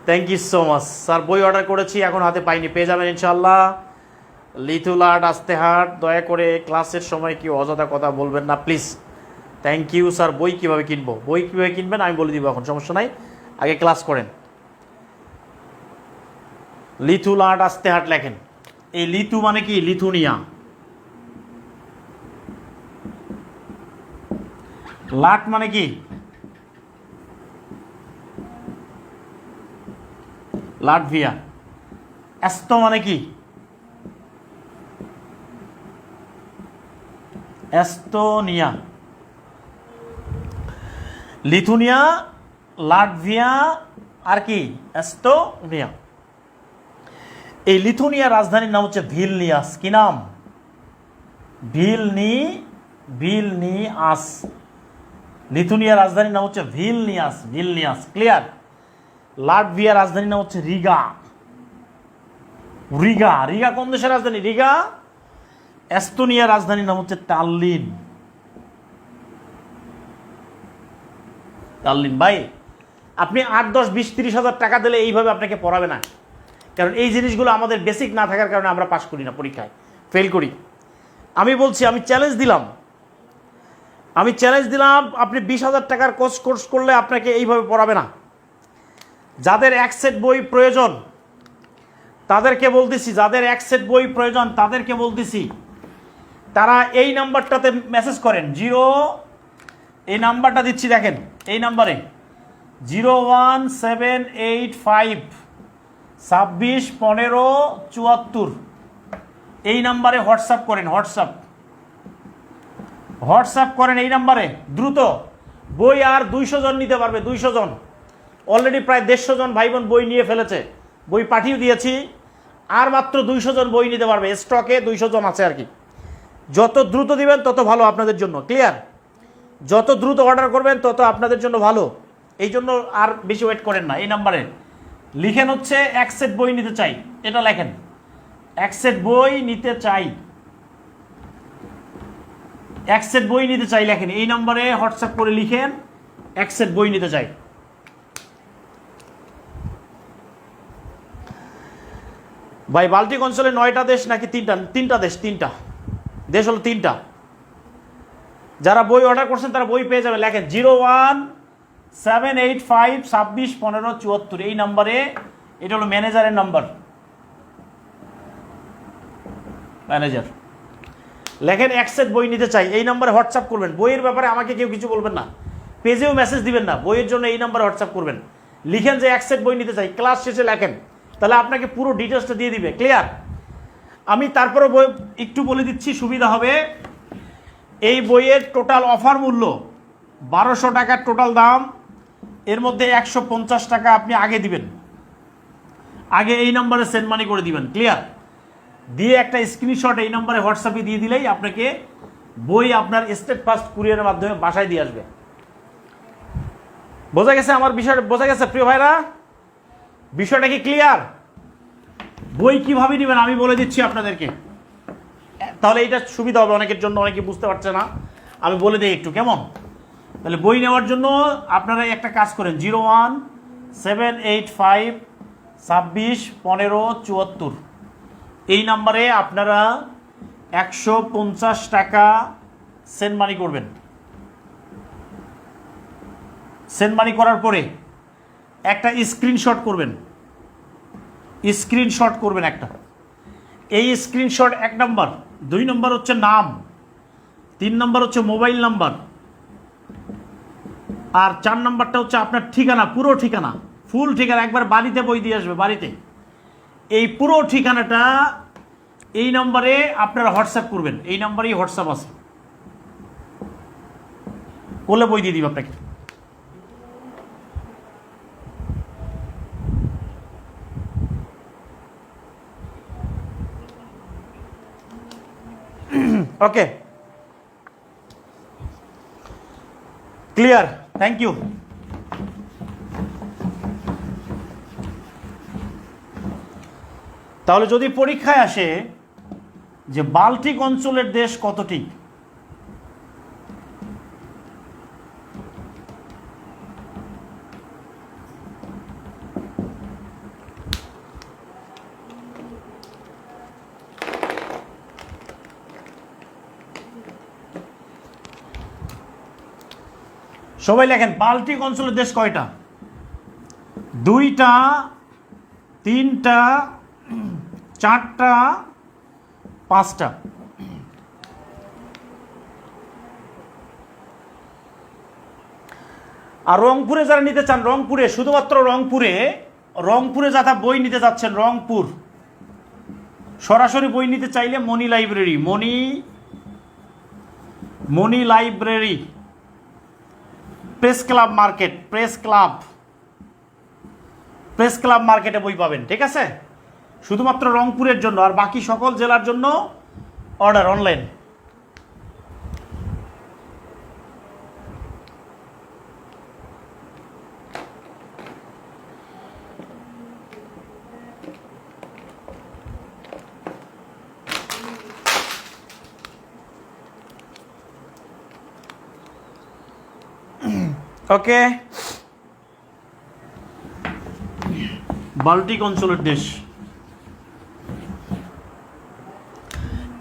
Thank you so much sir. বই অর্ডার করেছি, এখন হাতে পাইনি, পেয়ে যাবেন ইনশাল্লাহ। লিথু লাট আস্তে হাট। দয়া করে ক্লাসের সময় কি অযথা কথা বলবেন না প্লিজ। Thank you sir. বই কীভাবে কিনবো? বই কীভাবে কিনবেন আমি বলে দিব এখন, সমস্যা নাই, আগে ক্লাস করেন। লিথু লাট আস্তে হাট লেখেন। এই লিথু মানে কি? লিথুনিয়া। লাট মানে কি? লাটভিয়া। এস্তো মানে কি? এস্তোনিয়া, লিথুনিয়া, লাটভিয়া আর কি এস্তোনিয়া। এই লিথুনিয়ার রাজধানীর নাম হচ্ছে ভিলনিয়াস। কি নাম? ভিলনিয়াস। লিথুনিয়ার রাজধানীর নাম হচ্ছে ভিলনিয়াস। ক্লিয়ার? লাটভিয়ার রাজধানীর নাম হচ্ছে রিগা। রিগা কোন দেশের রাজধানী? রিগা। এস্তোনিয়ার রাজধানীর নাম হচ্ছে তাল্লিন। ভাই আপনি 8, 10, 20, 30 হাজার টাকা দিলে এইভাবে আপনাকে পড়াবে না, কারণ এই জিনিসগুলো আমাদের বেসিক না থাকার কারণে আমরা পাস করি না, পরীক্ষায় ফেল করি। আমি বলছি, আমি চ্যালেঞ্জ দিলাম আপনি 20,000 টাকার কোর্স করলে আপনাকে এইভাবে পড়াবে না। যাদের এক সেট বই প্রয়োজন তাদেরকে বলতেছি, তারা এই নাম্বারটাতে মেসেজ করেন। এই নাম্বারটা দিচ্ছি, দেখেন এই নাম্বারে 01785 26 15 74, এই নাম্বারে হোয়াটসঅ্যাপ করেন এই নাম্বারে দ্রুত। বই আর 200 জন নিতে পারবে, 200 জন। অলরেডি প্রায় 150 জন ভাই বোন বই নিয়ে ফেলেছে, বই পাঠিয়ে দিয়েছি। আর মাত্র 200 জন বই নিতে পারবে, স্টকে 200 জন আছে আর কি। যত দ্রুত দিবেন তত ভালো আপনাদের জন্য। ক্লিয়ার? যত দ্রুত অর্ডার করবেন তত আপনাদের জন্য ভালো। এই জন্য আর বেশি ওয়েট করেন না। এই নাম্বারে লিখেন হচ্ছে এক সেট বই নিতে চাই, এটা লেখেন, এক সেট বই নিতে চাই লেখেন। এই নাম্বারে হোয়াটসঅ্যাপ করে লিখেন এক সেট বই নিতে চাই। ভাই বাল্টিক অঞ্চলে 9টা দেশ নাকি 3টা দেশ? 3টা দেশ হলো 3টা। যারা বই অর্ডার করছেন তারা বই পেয়ে যাবে। লেখেন 01785 26 15 74, এই নাম্বারে। এটা হলো ম্যানেজারের নাম্বার, ম্যানেজার। লেখেন এক সেট বই নিতে চাই, এই নাম্বারে হোয়াটসঅ্যাপ করবেন। বইয়ের ব্যাপারে আমাকে কেউ কিছু বলবেন না, পেজেও মেসেজ দিবেন না, বইয়ের জন্য এই নাম্বারে হোয়াটসঅ্যাপ করবেন। লিখেন যে এক সেট বই নিতে চাই, ক্লাস শেষে লেখেন, তাহলে আপনাকে পুরো ডিটেলসটা দিয়ে দিবে। ক্লিয়ার? আমি তারপরে বই একটু বলে দিচ্ছি, সুবিধা হবে। এই বইয়ের টোটাল অফার মূল্য 1200 টাকার টোটাল দাম। এর মধ্যে 150 টাকা আপনি আগে দিবেন, আগে এই নাম্বারে সেন্ড মানি করে দিবেন। ক্লিয়ার? দিয়ে একটা স্ক্রিনশট এই নাম্বারে হোয়াটসঅ্যাপে দিয়ে দিলেই আপনাকে বই আপনার স্টেট ফাস্ট কুরিয়ারের মাধ্যমে বাসায় দিয়ে আসবে। বোঝা গেছে আমার বিষয়টা? বোঝা গেছে প্রিয় ভাইরা? বিষয়টা কি ক্লিয়ার? বই কিভাবে নেবেন আমি বলে দিচ্ছি আপনাদেরকে, তাহলে এইটা সুবিধা হবে অনেকের জন্য। অনেকে বুঝতে পারছে না, আমি বলে দিই একটু, কেমন? তাহলে বই নেওয়ার জন্য আপনারা একটা কাজ করেন, 01785 26 15 74, এই নাম্বারে আপনারা 150 টাকা সেন্ড মানি করবেন। সেন্ড মানি করার পরে একটা স্ক্রিনশট করবেন, একটা। এই স্ক্রিনশট 1 নাম্বার, 2 নাম্বার হচ্ছে নাম, 3 নাম্বার হচ্ছে মোবাইল নাম্বার, আর 4 নাম্বারটা হচ্ছে আপনার ঠিকানা, পুরো ঠিকানা, ফুল ঠিকানা। একবার বাড়িতে বই দিয়ে আসবে, বাড়িতে। এই পুরো ঠিকানাটা এই নাম্বারে আপনারা হোয়াটসঅ্যাপ করবেন। এই নাম্বারেই হোয়াটসঅ্যাপ আছে, করলে বই দিয়ে দিব আপনাকে। Okay, clear? Thank you. তাহলে যদি পরীক্ষায় আসে যে বাল্টিক অঞ্চলের দেশ কতটি, সবাই লেখেন বাল্টিক অঞ্চলের দেশ কয়টা? 2টা, 3টা, 4টা, 5টা। আর রংপুরে যারা নিতে চান, রংপুরে, শুধুমাত্র রংপুরে যারা বই নিতে যাচ্ছেন, রংপুর সরাসরি বই নিতে চাইলে Moni library, Moni library, press club market, press club মার্কেটে বই পাবেন, ঠিক আছে? শুধুমাত্র রংপুরের জন্য, আর বাকি সকল জেলার জন্য অর্ডার অনলাইন। ওকে, বাল্টিক অঞ্চলের দেশ।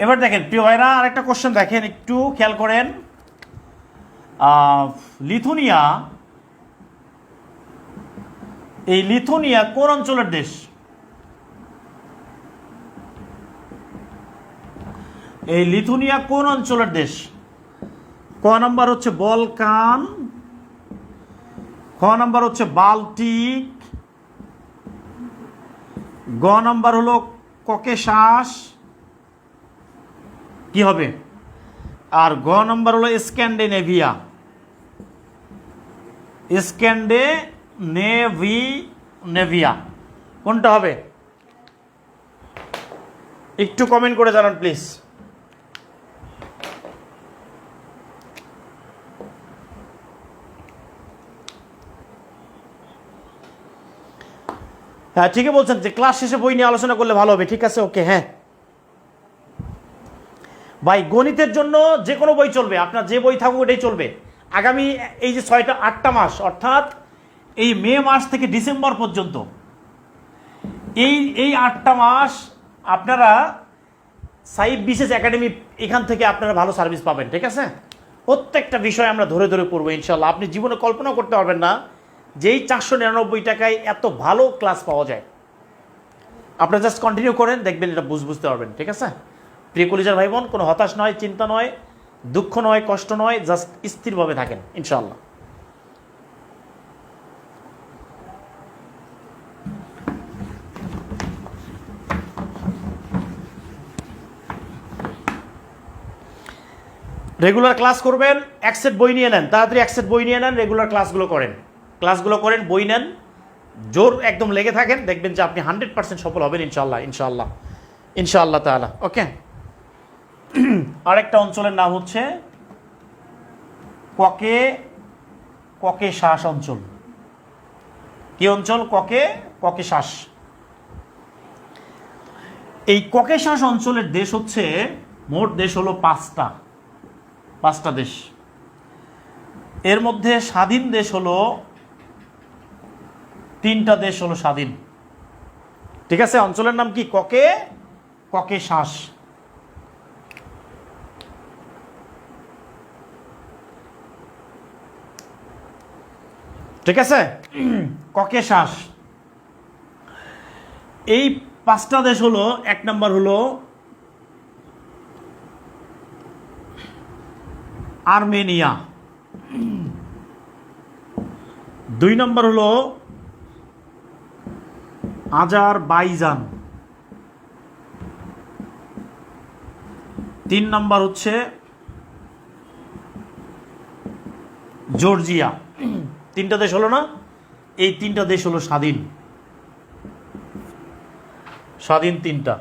এবার দেখেন প্রিয় ভাইরা, আরেকটা কোশ্চেন দেখেন, একটু খেয়াল করেন। লিথুনিয়া, এই লিথুনিয়া কোন অঞ্চলের দেশ? এই লিথুনিয়া কোন অঞ্চলের দেশ? ক নাম্বার হচ্ছে বলকান, খ নাম্বার হচ্ছে বাল্টিক, গ নাম্বার হলো ককেশাস, কি হবে? আর গ নাম্বার হলো স্ক্যান্ডিনেভিয়া, স্ক্যান্ডিনেভিয়া। কোনটা হবে? একটু কমেন্ট করে জানান প্লিজ। হ্যাঁ, ঠিকই বলছেন যে ক্লাস শেষে বই নিয়ে আলোচনা করলে ভালো হবে। ঠিক আছে, ওকে। হ্যাঁ ভাই, গণিতের জন্য যে কোনো বই চলবে, আপনার যে বই থাকুক ওটাই চলবে। আগামী এই যে 8টা মাস, অর্থাৎ এই মে মাস থেকে ডিসেম্বর পর্যন্ত, এই 8টা মাস আপনারা সাইব বিশেষ একাডেমি, এখান থেকে আপনারা ভালো সার্ভিস পাবেন। ঠিক আছে, প্রত্যেকটা বিষয় আমরা ধরে ধরে পড়বো ইনশাল্লাহ। আপনি জীবনে কল্পনা করতে পারবেন না যেই 499 টাকায় এত ভালো ক্লাস পাওয়া যায়। আপনারা জাস্ট কন্টিনিউ করেন, দেখবেন এটা বুঝতে পারবেন। ঠিক আছে প্রিয় কলিজার ভাই বোন, কোনো হতাশ নয়, চিন্তা নয়, দুঃখ নয়, কষ্ট নয়, জাস্ট স্থিরভাবে থাকেন ইনশাল্লাহ। রেগুলার ক্লাস করবেন, এক সেট বই নিয়ে নেন, তাড়াতাড়ি এক সেট বই নিয়ে নেন, রেগুলার ক্লাসগুলো করেন, বই নেন, জোর একদম লেগে থাকেন, দেখবেন যে আপনি 100% সফল হবেন ইনশাল্লাহ, ইনশাল্লাহ, ইনশাআল্লাহ তাআলা। ওকে, আরেকটা অঞ্চলের নাম হচ্ছে ককেশাস অঞ্চল। কি অঞ্চল? ককেশাস। এই ককেশাস অঞ্চলের দেশ হচ্ছে, মোট দেশ হলো 5টা দেশ। এর মধ্যে স্বাধীন দেশ হলো 3টা দেশ হলো স্বাধীন। ঠিক আছে, অঞ্চলের নাম কি? ককেশাস। ঠিক আছে, ককেশাস। এই 5টা দেশ হলো, এক নাম্বার হলো আর্মেনিয়া, 2 নম্বর হলো আজারবাইজান, 3 নম্বর হচ্ছে জর্জিয়া। 3টা দেশ হলো না? এই 3টা দেশ হলো স্বাধীন 3টা।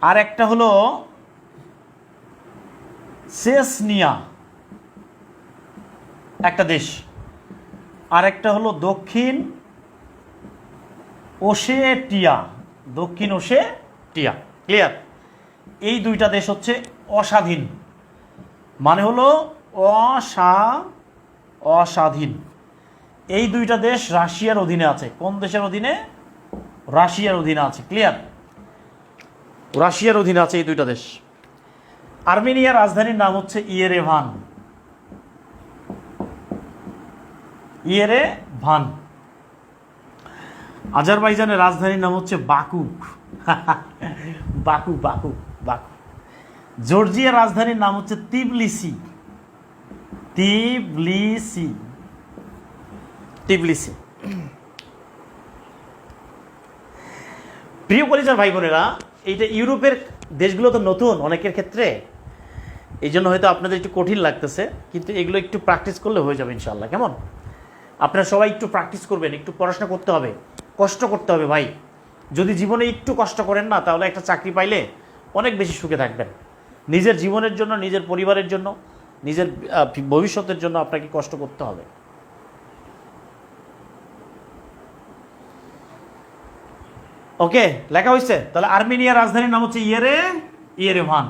আর একটা হলো চেচনিয়া, একটা দেশ। আর একটা হলো দক্ষিণ ওশেটিয়া। ক্লিয়ার? এই 2টা দেশ হচ্ছে অস্বাধীন, মানে হলো অস্বাধীন। এই 2টা দেশ রাশিয়ার অধীনে আছে। কোন দেশের অধীনে? রাশিয়ার অধীনে আছে। ক্লিয়ার? রাশিয়ার অধীনে আছে এই 2টা দেশ। আর্মেনিয়ার রাজধানীর নাম হচ্ছে ইয়েরেভান। আজারবাইজানের রাজধানীর নাম হচ্ছে বাকু। বাকু। জর্জিয়ার রাজধানীর নাম হচ্ছে তিবলিসি। প্রিয় কলিজার ভাই বোনেরা, এইটা ইউরোপের দেশগুলো তো নতুন অনেকের ক্ষেত্রে। এই জন্য হয়তো আপনাদের একটু কঠিন লাগতেছে, কিন্তু এগুলো একটু প্র্যাকটিস করলে হয়ে যাবে ইনশাআল্লাহ। কেমন? আপনারা সবাই একটু প্র্যাকটিস করবেন, একটু পড়াশোনা করতে হবে, কষ্ট করতে হবে ভাই। যদি জীবনে একটু কষ্ট করেন না, তাহলে একটা চাকরি পাইলে অনেক বেশি সুখে থাকবেন। নিজের জীবনের জন্য, নিজের পরিবারের জন্য, নিজের ভবিষ্যতের জন্য আপনাকে কষ্ট করতে হবে। ওকে, লেখা হয়েছে। তাহলে আর্মেনিয়ার রাজধানীর নাম হচ্ছে ইয়েরেভান।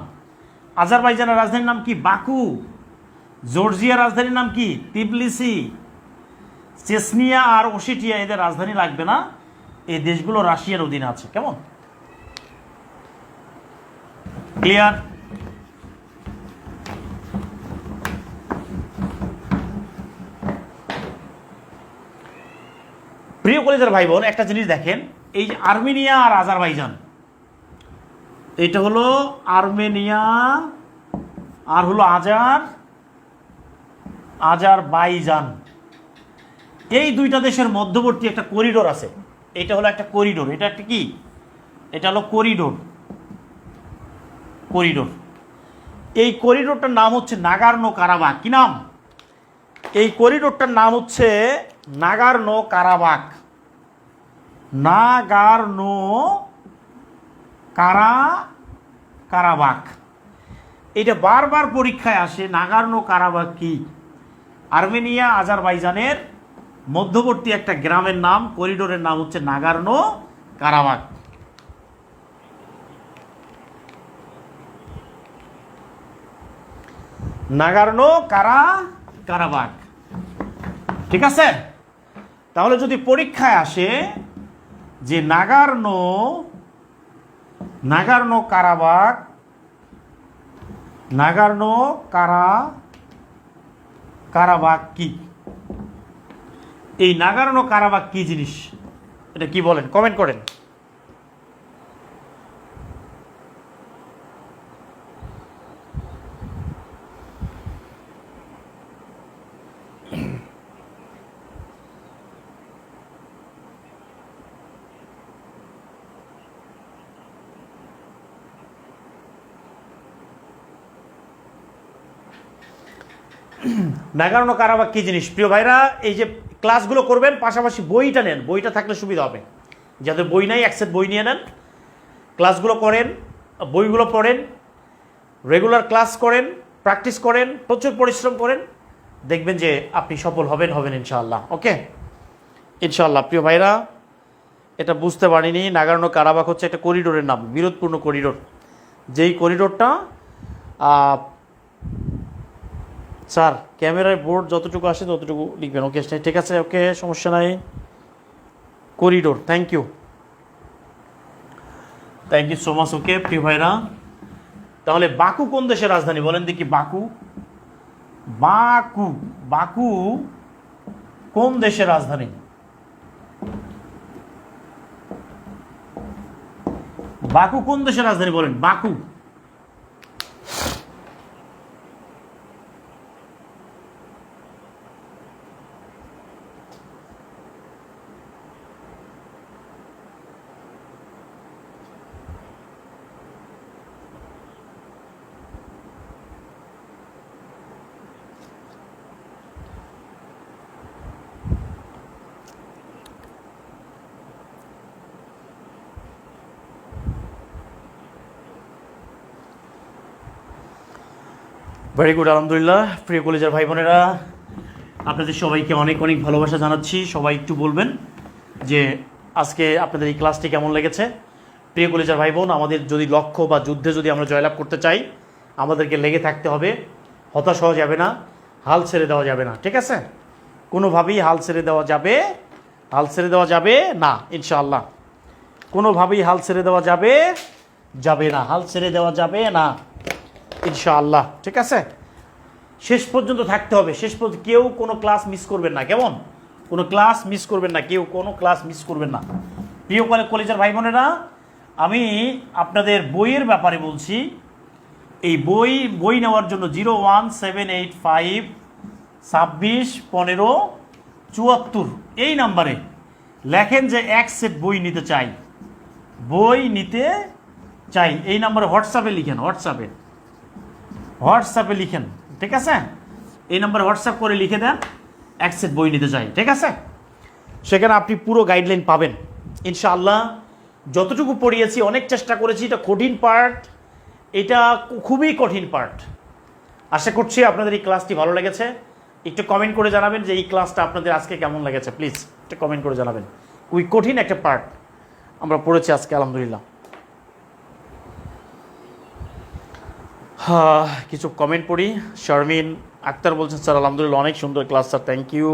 আজারবাইজানের রাজধানীর নাম কি? বাকু। জর্জিয়ার রাজধানীর নাম কি? তিবলিসি। চেচনিয়া আর ওসেটিয়া এদের রাজধানী লাগবে না, এই দেশগুলো রাশিয়ার অধীনে আছে। কেমন? ক্লিয়ার? প্রিয় কলেজের ভাই বোন, একটা জিনিস দেখেন, এই যে আর্মেনিয়া আর আজারবাইজান, এটা হলো আর্মেনিয়া আর হলো আজারবাইজান। এই দুইটা দেশের মধ্যবর্তী একটা করিডোর আছে। এটা হলো একটা করিডোর। এটা একটা কি? এটা হলো করিডোর। এই করিডোরটার নাম হচ্ছে নাগার্নো কারাবাখ। কি নাম? এই করিডোরটার নাম হচ্ছে নাগার্নো কারাবাখ। কারাবাখ। এটা বারবার পরীক্ষায় আসে। নাগার্নো কারাবাখ কি? আর্মেনিয়া আজারবাইজানের মধ্যবর্তী একটা গ্রামের নাম, করিডোরের নাম হচ্ছে নাগার্নো কারাবাখ। Nagorno Karabakh. ঠিক আছে? তাহলে যদি পরীক্ষায় আসে যে নাগার্নো কারাবাখ, কারাবাখ কি? এই নাগার্নো কারাবাখ কি জিনিস? এটা কি বলেন? কমেন্ট করেন। নাগার্নো কারাবাখ কি জিনিস? প্রিয় ভাইরা, এই যে ক্লাসগুলো করবেন, পাশাপাশি বইটা নেন। বইটা থাকলে সুবিধা হবে। যাদের বই নাই, এক সেট বই নিয়ে নেন, ক্লাসগুলো করেন, বইগুলো পড়েন, রেগুলার ক্লাস করেন, প্র্যাকটিস করেন, প্রচুর পরিশ্রম করেন, দেখবেন যে আপনি সফল হবেন ইনশাআল্লাহ। ওকে, ইনশাআল্লাহ। প্রিয় ভাইরা, এটা বুঝতে পারিনি, নাগার্নো কারাবাখ হচ্ছে একটা করিডোরের নাম, বিরোধপূর্ণ করিডোর। যেই করিডোরটা, স্যার ক্যামেরায় বোর্ড যতটুকু আসে ততটুকু লিখবেন। ওকে, ঠিক আছে, ওকে, সমস্যা নাই। Corridor, thank you so much. Okay প্রিয় ভাইরা, তাহলে বাকু কোন দেশের রাজধানী বলেন দেখি? বাকু কোন দেশের রাজধানী? বাকু কোন দেশের রাজধানী বলেন? বাকু। ভেরি গুড, আলহামদুলিল্লাহ। প্রিয় কলেজের ভাই বোনেরা, আপনাদের সবাইকে অনেক অনেক ভালোবাসা জানাচ্ছি। সবাই একটু বলবেন যে আজকে আপনাদের এই ক্লাসটি কেমন লেগেছে। প্রিয় কলেজের ভাই বোন, আমাদের যদি লক্ষ্য বা যুদ্ধে যদি আমরা জয়লাভ করতে চাই, আমাদেরকে লেগে থাকতে হবে। হতাশ হওয়া যাবে না, হাল ছেড়ে দেওয়া যাবে না। ঠিক আছে? কোনোভাবেই হাল ছেড়ে দেওয়া যাবে না ইনশাআল্লাহ। কোনোভাবেই হাল ছেড়ে দেওয়া যাবে না ইনশাআল্লাহ। ঠিক আছে? শেষ পর্যন্ত থাকতে হবে। শেষ পর্যন্ত কেউ কোনো ক্লাস মিস করবেন না। কেমন? কোনো ক্লাস মিস করবেন না, কেউ কোনো ক্লাস মিস করবেন না। প্রিয় কলেজের ভাই বোনেরা, আমি আপনাদের বইয়ের ব্যাপারে বলছি। এই বই নেওয়ার জন্য 01785261574 এই নাম্বারে লেখেন যে এক সেট বই নিতে চাই। এই নাম্বারে হোয়াটসঅ্যাপে লিখেন। হোয়াটসঅ্যাপে লিখেন, ঠিক আছে? এই নাম্বারে হোয়াটসঅ্যাপ করে লিখে দেন, এক সেট বই নিতে চাই, ঠিক আছে? সেখানে আপনি পুরো গাইডলাইন পাবেন ইনশাআল্লাহ। যতটুকু পড়িয়েছি অনেক চেষ্টা করেছি, এটা কঠিন পার্ট, এটা খুবই কঠিন পার্ট। আশা করছি আপনাদের এই ক্লাসটি ভালো লেগেছে। একটু কমেন্ট করে জানাবেন যে এই ক্লাসটা আপনাদের আজকে কেমন লেগেছে, প্লিজ একটু কমেন্ট করে জানাবেন। খুবই কঠিন একটা পার্ট আমরা পড়েছি আজকে আলহামদুলিল্লাহ। কিছু কমেন্ট পড়ি। শারমিন আক্তার বলছেন, স্যার আলহামদুলিল্লাহ অনেক সুন্দর ক্লাস স্যার, থ্যাংক ইউ,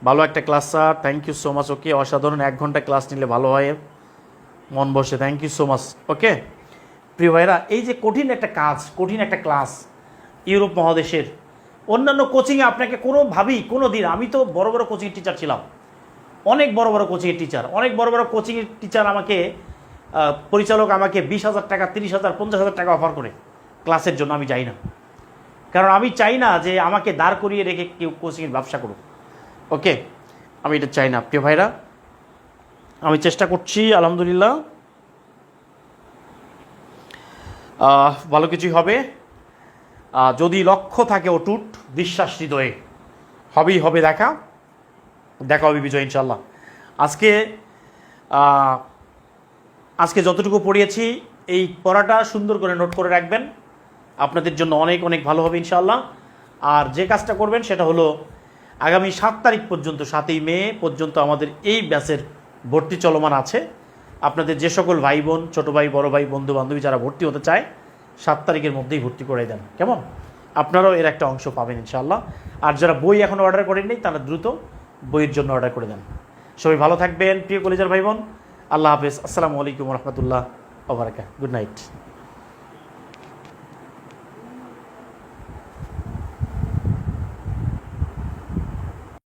ভালো একটা class sir, thank you so much. Okay, অসাধারণ, 1 ঘন্টা ক্লাস নিলে ভালো হয়, মন বসে, thank you so much. Okay প্রিয় ভাইরা, এই যে কঠিন একটা কাজ, কঠিন একটা ক্লাস ইউরোপ মহাদেশের অন্যান্য কোচিংয়ে আপনাকে কোনোভাবেই কোনো দিন, আমি তো বড় বড় কোচিংয়ের টিচার ছিলাম, অনেক বড় বড় কোচিংয়ের টিচার, অনেক বড় বড় কোচিংয়ের টিচার আমাকে পরিচালক আমাকে 20,000 টাকা, 30,000, 50,000 টাকা অফার করে ক্লাসের জন্য। আমি যাই না, কারণ আমি চাই না যে আমাকে দাঁড় করিয়ে রেখে কেউ কোচিংয়ের ব্যবসা করুক। ওকে, আমি এটা চাই না প্রিয় ভাইরা। আমি চেষ্টা করছি আলহামদুলিল্লাহ, ভালো কিছুই হবে। যদি লক্ষ্য থাকে অটুট, বিশ্বাস হৃদয়ে, হবেই হবে, দেখা হবে বিজয় ইনশাল্লাহ। আজকে যতটুকু পড়িয়েছি এই পড়াটা সুন্দর করে নোট করে রাখবেন, আপনাদের জন্য অনেক অনেক ভালো হবে ইনশাল্লাহ। আর যে কাজটা করবেন সেটা হলো আগামী 7 তারিখ পর্যন্ত, 7ই মে পর্যন্ত আমাদের এই ব্যাচের ভর্তি চলমান আছে। আপনাদের যে সকল ভাই বোন, ছোটো ভাই, বড় ভাই, বন্ধু বান্ধবী যারা ভর্তি হতে চায় 7 তারিখের মধ্যেই ভর্তি করে দেন, কেমন? আপনারাও এর একটা অংশ পাবেন ইনশাআল্লাহ। আর যারা বই এখনও অর্ডার করেননি তারা দ্রুত বইয়ের জন্য অর্ডার করে দেন। সবাই ভালো থাকবেন প্রিয় কলেজের ভাই বোন। আল্লাহ হাফেজ, আসসালামু আলাইকুম রহমতুল্লাহ ওয়া বারাকাতুহু, গুড নাইট।